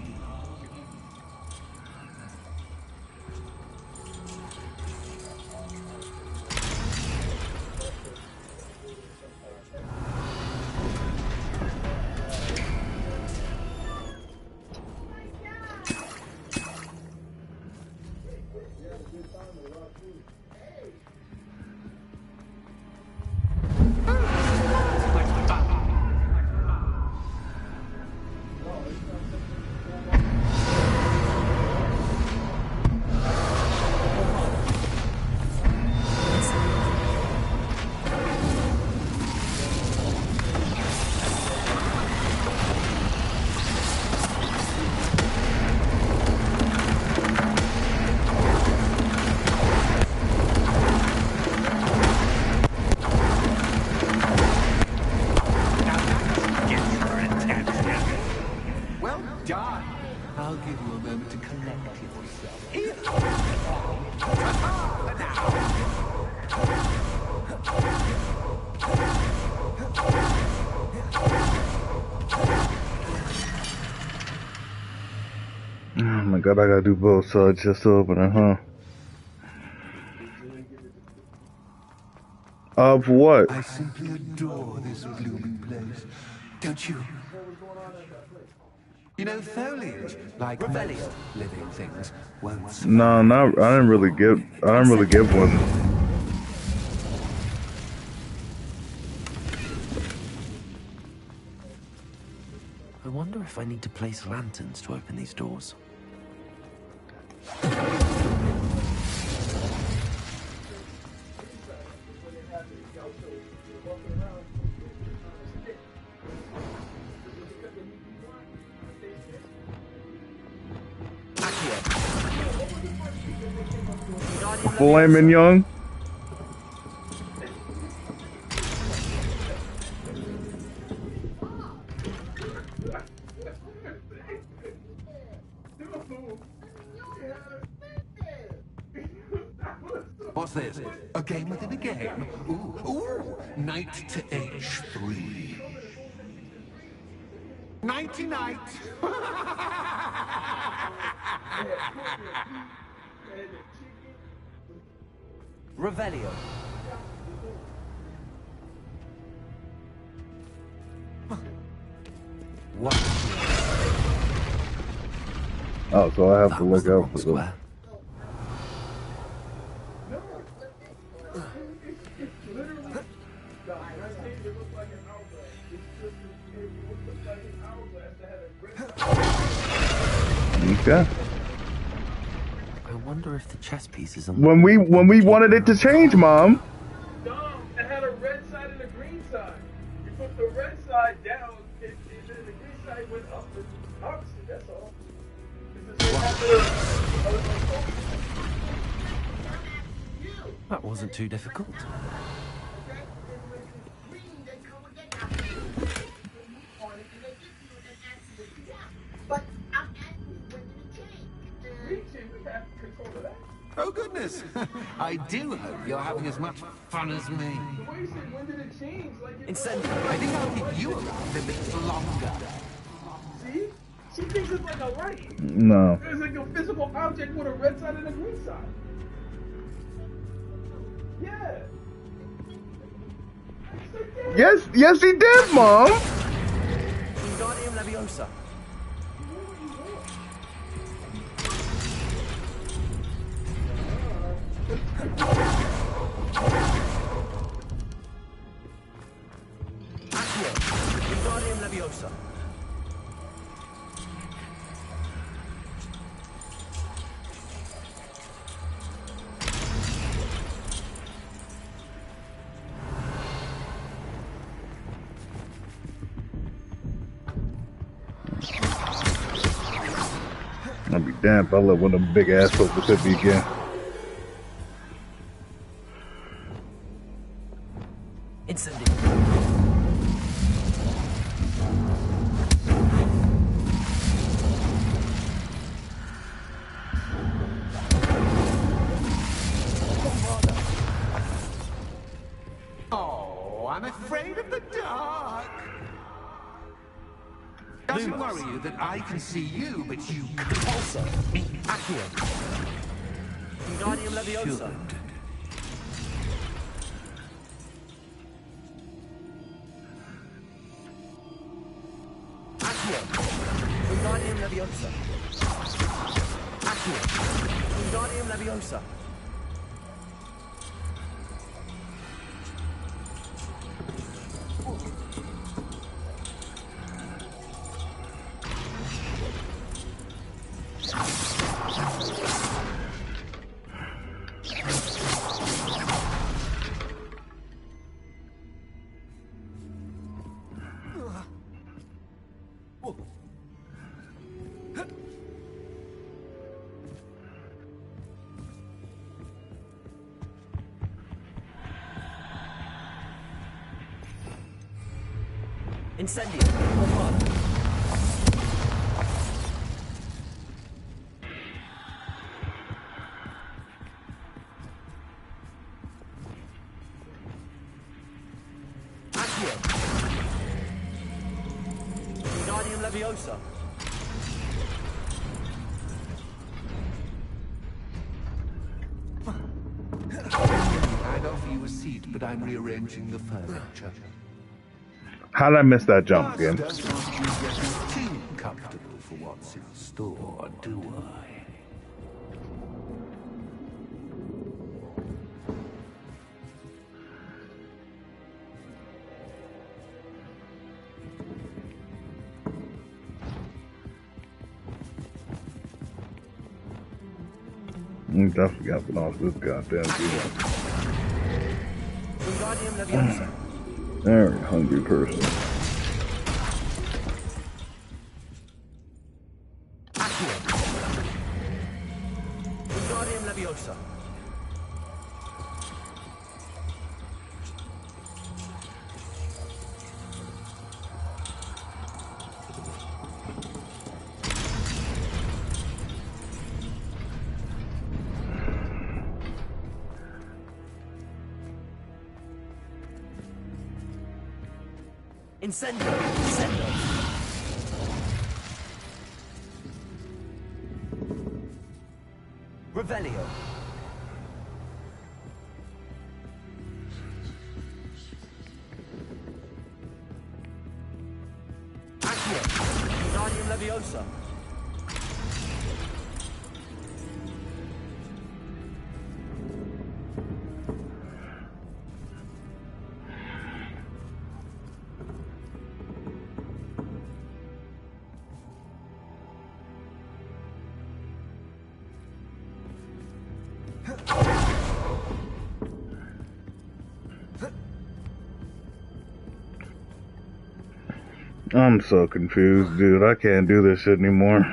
God, I gotta do both sides just to open it, huh? Of what? I simply adore this blooming place. Don't you? You know, foliage, like most living things, won't survive. No, not. I didn't really give one. I wonder if I need to place lanterns to open these doors. Flaming young. What's this? A game within a game? Ooh, knight to H3. Nighty-night. Revelio. What? Oh, so I have to look out for them. Okay. I wonder if the chess pieces are... When we wanted it to change, Mom. Dom, it had a red side and a green side. You put the red side down, and then the green side went up. Obviously, that's all. That wasn't too difficult. Oh, goodness. I do hope you're having as much fun as me. When did it change? Incentive. I think I'll keep you around a bit longer. See? She thinks it's like a light. No. It's like a physical object with a red side and a green side. Yeah. Yes, he did, Mom. Wingardium Leviosa. Accio. Wingardium Leviosa. I'll be damned if I let one of them big assholes hit me again. Incendio. Oh, I'm afraid of the dark. Doesn't worry you that I can see you, but you can't. Also, Accio. Wingardium Leviosa. Accio. Wingardium Leviosa. Accio. Wingardium Leviosa. Incendio. Accio. Wingardium Leviosa. offer you a seat, but I'm rearranging the furniture. How did I miss that jump again? Don't want you getting too comfortable for what's in store, do I? Definitely got to put off this goddamn video. Very hungry person. Incendio! Incendio! Revelio! Accio! Guardium Leviosa! I'm so confused, dude. I can't do this shit anymore.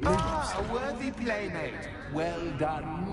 Ah, a worthy playmate. Well done.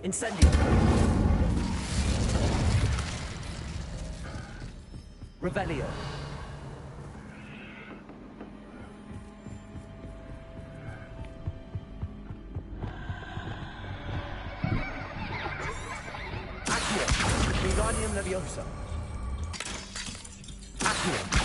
Incendio! Revelio! Accio! Wingardium Leviosa! Accio!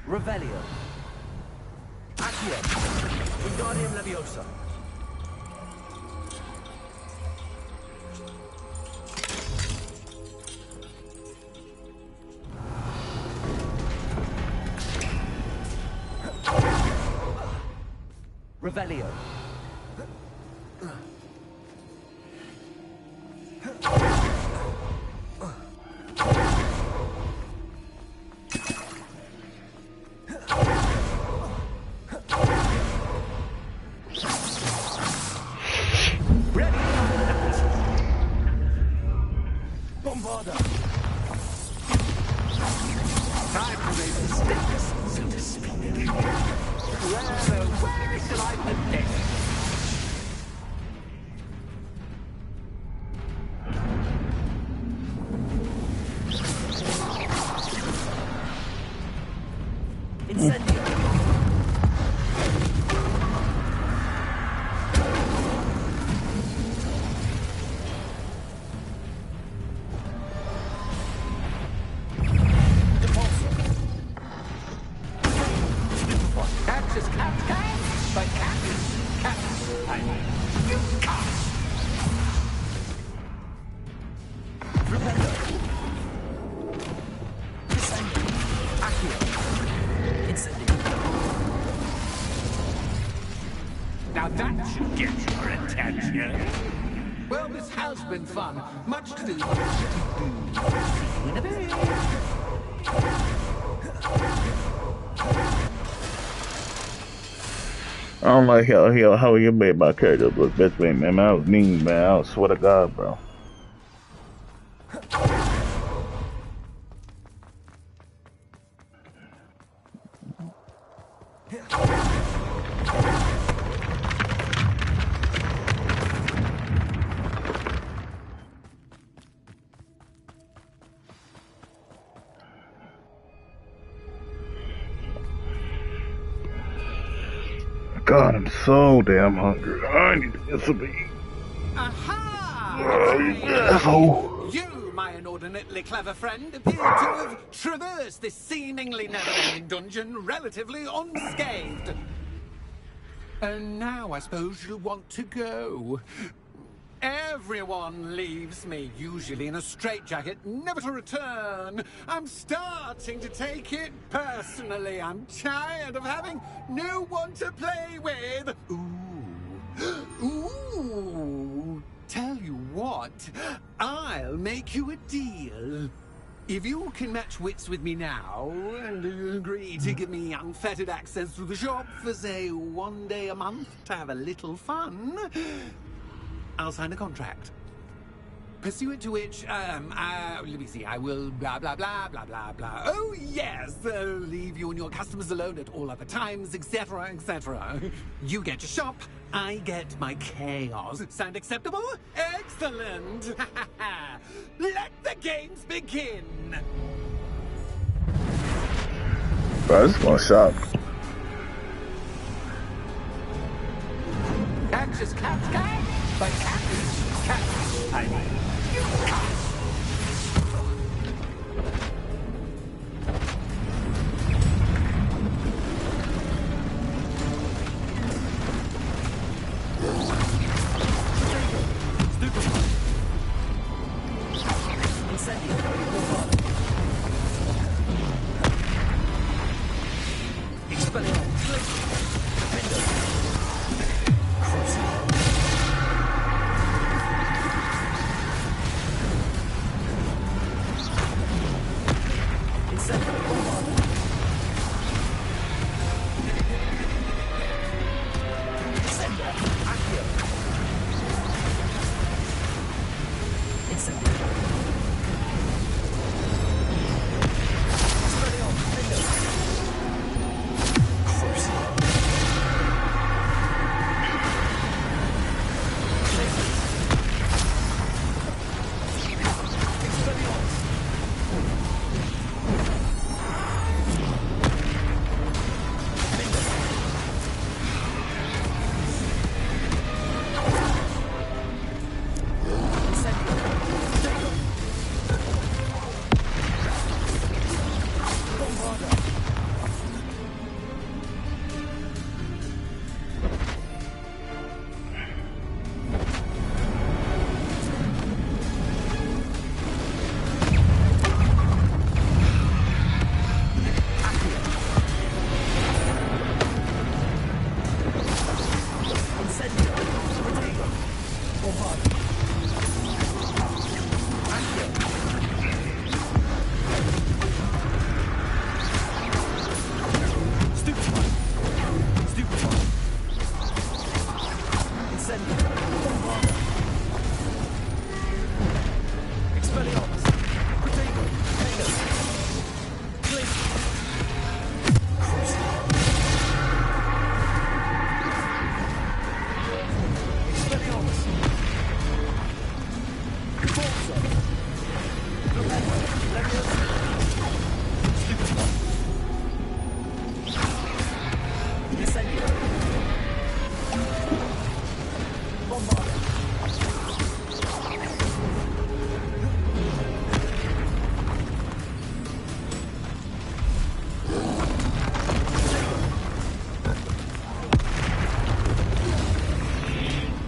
Revelio. Accio. Wingardium Leviosa. Revelio. Catches cat, but cat, I you can't. Now that should get your attention. Well, this has been fun. Much to do. In a bit. I don't like how you made my character look this way, man. That was mean, man. I swear to God, bro. God, I'm so damn hungry. I need to get some meat. Aha! Asshole. You, my inordinately clever friend, appear to have traversed this seemingly never-ending dungeon relatively unscathed. And now I suppose you'll want to go. Everyone leaves me, usually in a straitjacket, never to return. I'm starting to take it personally. I'm tired of having no one to play with. Ooh. Tell you what, I'll make you a deal. If you can match wits with me now, and agree to give me unfettered access to the shop for, say, 1 day a month to have a little fun, I'll sign a contract. Pursuant to which, let me see, I will blah, blah, blah, blah, blah, blah. Oh, yes, leave you and your customers alone at all other times, etc., etc. You get your shop, I get my chaos. Sound acceptable? Excellent! Let the games begin! Bro, this is gonna shop. Catches cat, but cat, I mean, you can't.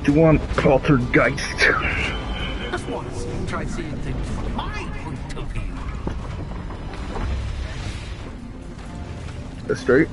Do you want poltergeist? Just once, you can try seeing things from my point of view. That's straight.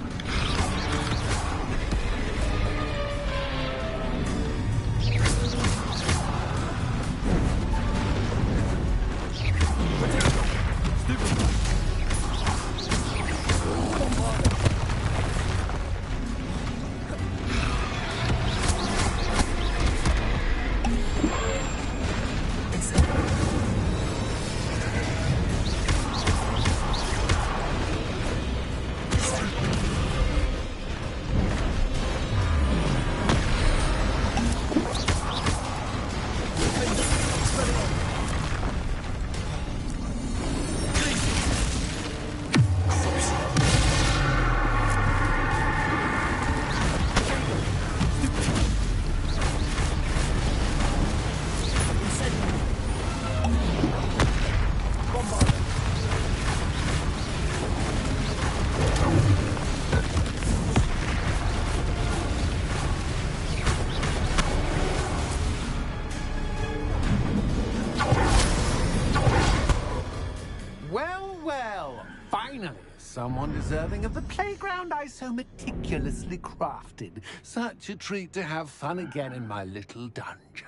Someone deserving of the playground I so meticulously crafted. Such a treat to have fun again in my little dungeon.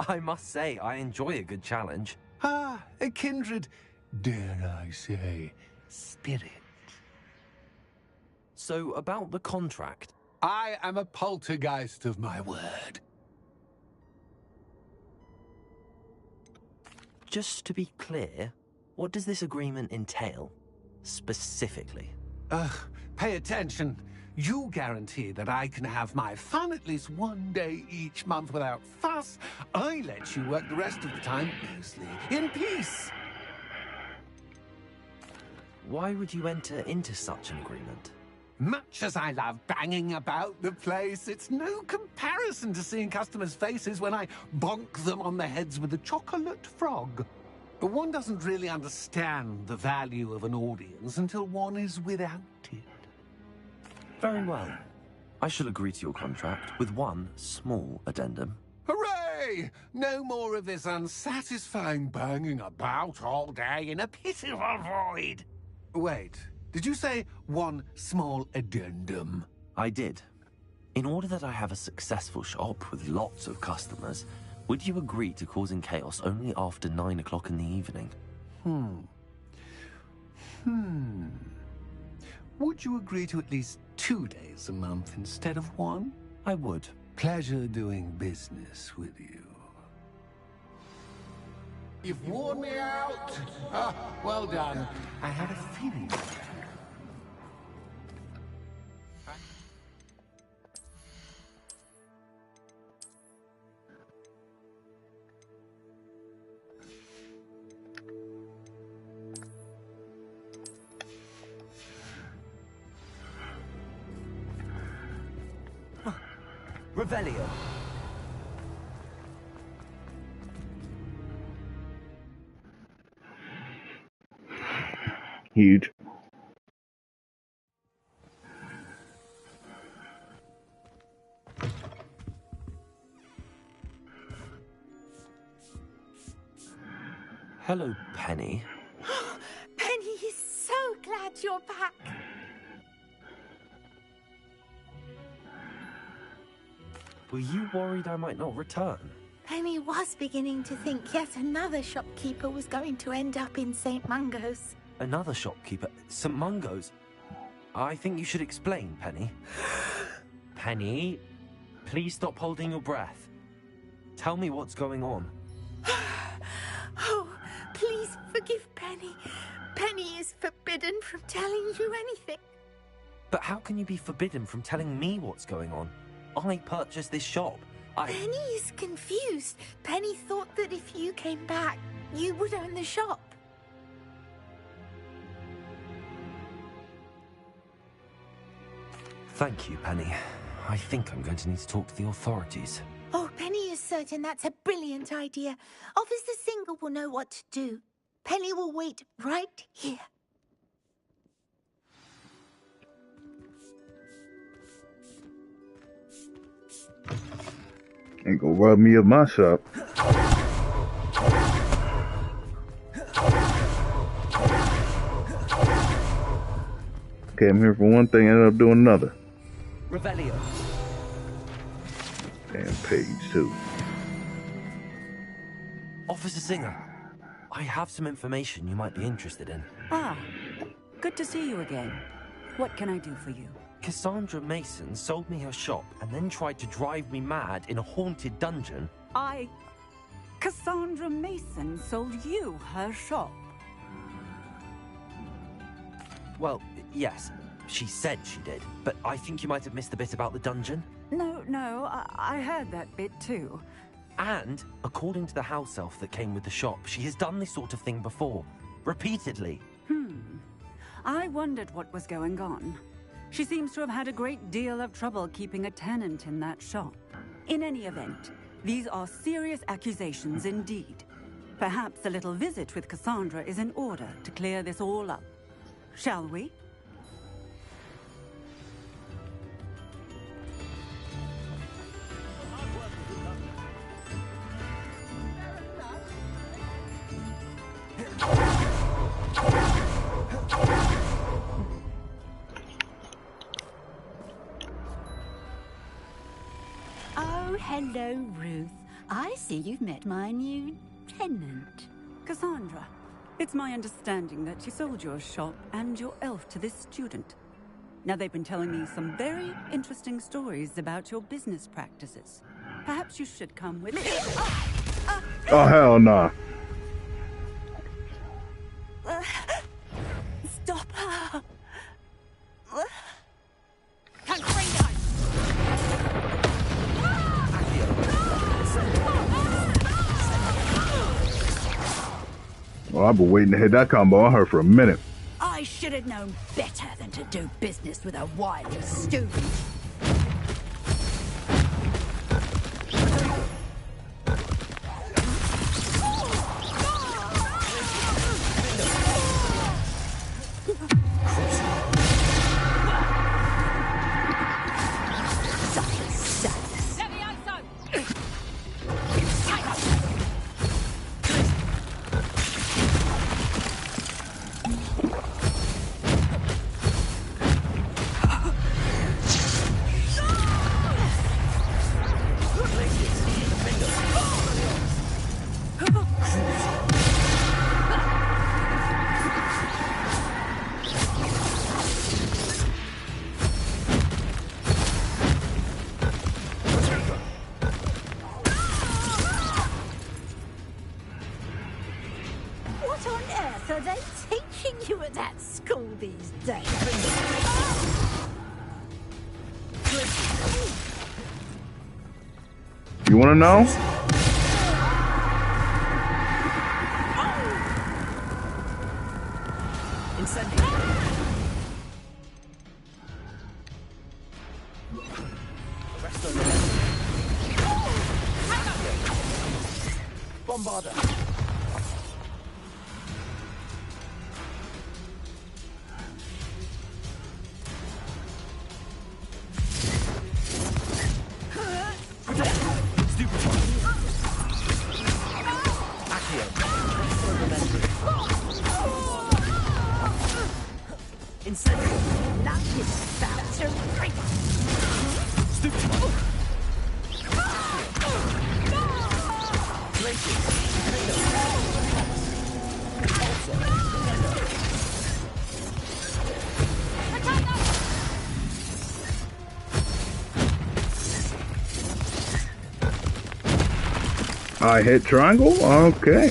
I must say, I enjoy a good challenge. Ah, a kindred, dare I say, spirit. So, about the contract. I am a poltergeist of my word. Just to be clear, what does this agreement entail, specifically? Pay attention. You guarantee that I can have my fun at least one day each month without fuss. I let you work the rest of the time, mostly in peace. Why would you enter into such an agreement? Much as I love banging about the place, it's no comparison to seeing customers' faces when I bonk them on the heads with a chocolate frog. But one doesn't really understand the value of an audience until one is without it. Very well. I shall agree to your contract with one small addendum. Hooray! No more of this unsatisfying banging about all day in a pitiful void. Wait. Did you say one small addendum? I did. In order that I have a successful shop with lots of customers, would you agree to causing chaos only after 9 o'clock in the evening? Would you agree to at least 2 days a month instead of one? I would. Pleasure doing business with you. You've worn me out. Ah, well done. I had a feeling. Revelio. Huge. Hello, Penny. Penny is so glad you're back. Were you worried I might not return? Penny was beginning to think yet another shopkeeper was going to end up in St. Mungo's. Another shopkeeper? St. Mungo's? I think you should explain, Penny. Penny, please stop holding your breath. Tell me what's going on. Oh, please forgive Penny. Penny is forbidden from telling you anything. But how can you be forbidden from telling me what's going on? I purchased this shop. Penny is confused. Penny thought that if you came back, you would own the shop. Thank you, Penny. I think I'm going to need to talk to the authorities. Oh, Penny is certain that's a brilliant idea. Officer Singer will know what to do. Penny will wait right here. Ain't gonna rub me of my shop. Came here for one thing, ended up doing another. Revelio. And page 2. Officer Singer, I have some information you might be interested in. Ah, good to see you again. What can I do for you? Cassandra Mason sold me her shop and then tried to drive me mad in a haunted dungeon. Cassandra Mason sold you her shop? Well, yes, she said she did, but I think you might have missed the bit about the dungeon. No, I heard that bit too. And, according to the house elf that came with the shop, she has done this sort of thing before. Repeatedly. I wondered what was going on. She seems to have had a great deal of trouble keeping a tenant in that shop. In any event, these are serious accusations indeed. Perhaps a little visit with Cassandra is in order to clear this all up. Shall we? Oh, hello, Ruth. I see you've met my new tenant. Cassandra, it's my understanding that you sold your shop and your elf to this student. Now, they've been telling me some very interesting stories about your business practices. Perhaps you should come with me. Oh, hell nah. Stop her! Well, I've been waiting to hit that combo on her for a minute. I should have known better than to do business with a wily student. What on earth are they teaching you at that school these days? You wanna know? Bombarder. I hit triangle? Okay.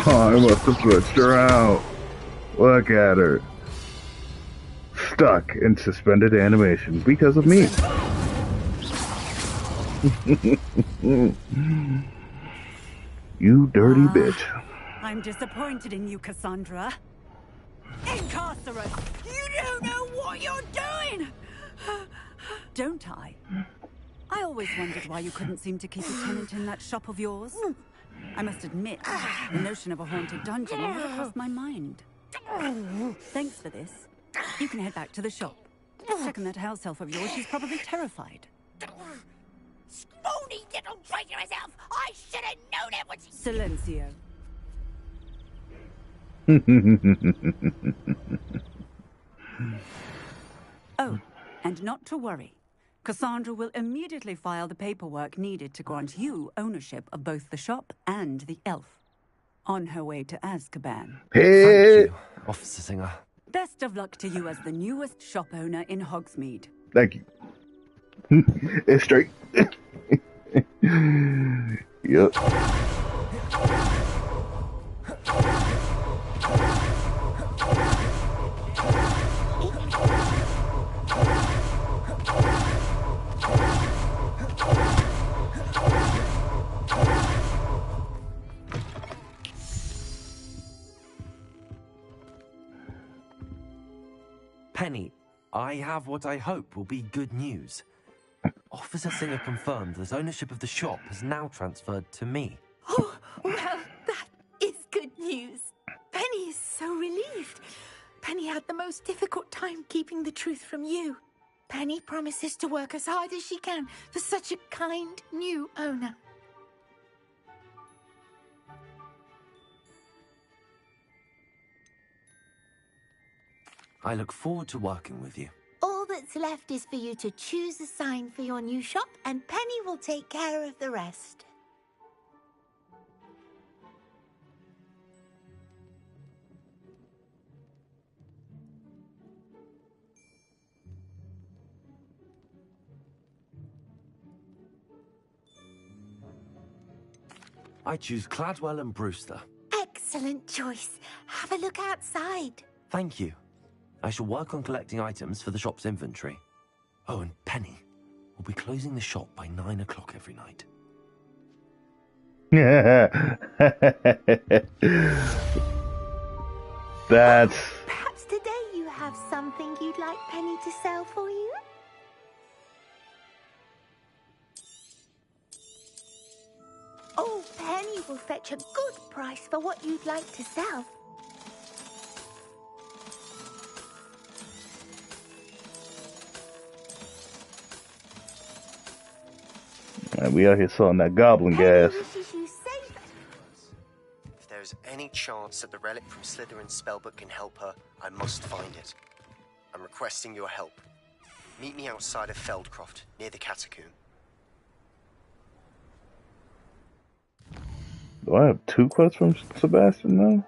Oh, I must have pushed her out. Look at her. Stuck in suspended animation because of me. You dirty bitch. I'm disappointed in you, Cassandra. Incarcerate! You don't know what you're doing! Don't I? I always wondered why you couldn't seem to keep a tenant in that shop of yours. I must admit, the notion of a haunted dungeon never crossed my mind. Thanks for this. You can head back to the shop. Checking that house elf of yours, she's probably terrified. Scrawny little traitorous elf! I should have known it was... Silencio. Oh, and not to worry. Cassandra will immediately file the paperwork needed to grant you ownership of both the shop and the elf. On her way to Azkaban. Thank you, Officer Singer. Best of luck to you as the newest shop owner in Hogsmeade. Thank you. It's straight. Yep. Penny, I have what I hope will be good news. Officer Singer confirmed that ownership of the shop has now transferred to me. Oh, well, that is good news. Penny is so relieved. Penny had the most difficult time keeping the truth from you. Penny promises to work as hard as she can for such a kind new owner. I look forward to working with you. All that's left is for you to choose a sign for your new shop, and Penny will take care of the rest. I choose Cladwell and Brewster. Excellent choice. Have a look outside. Thank you. I shall work on collecting items for the shop's inventory. Oh, and Penny, we'll be closing the shop by 9 o'clock every night. That's... Perhaps today you have something you'd like Penny to sell for you? Oh, Penny will fetch a good price for what you'd like to sell. We out here selling that goblin gas. If there's any chance that the relic from Slytherin's spellbook can help her, I must find it. I'm requesting your help. Meet me outside of Feldcroft, near the Catacomb. Do I have 2 quests from Sebastian now?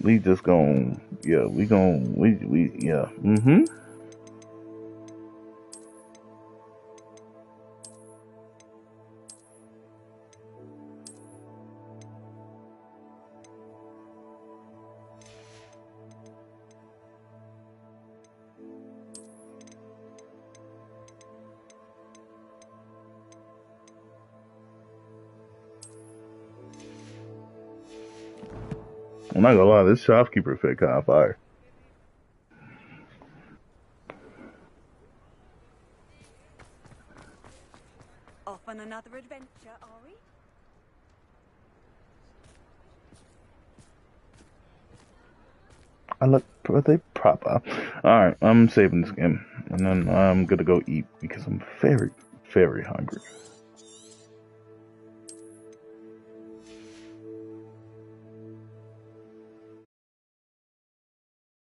We just gon' yeah, we yeah, I'm not gonna lie, this shopkeeper fit kind of fire. Off on another adventure, are we? I look pretty proper. Alright, I'm saving this game. And then I'm gonna go eat because I'm very, very hungry.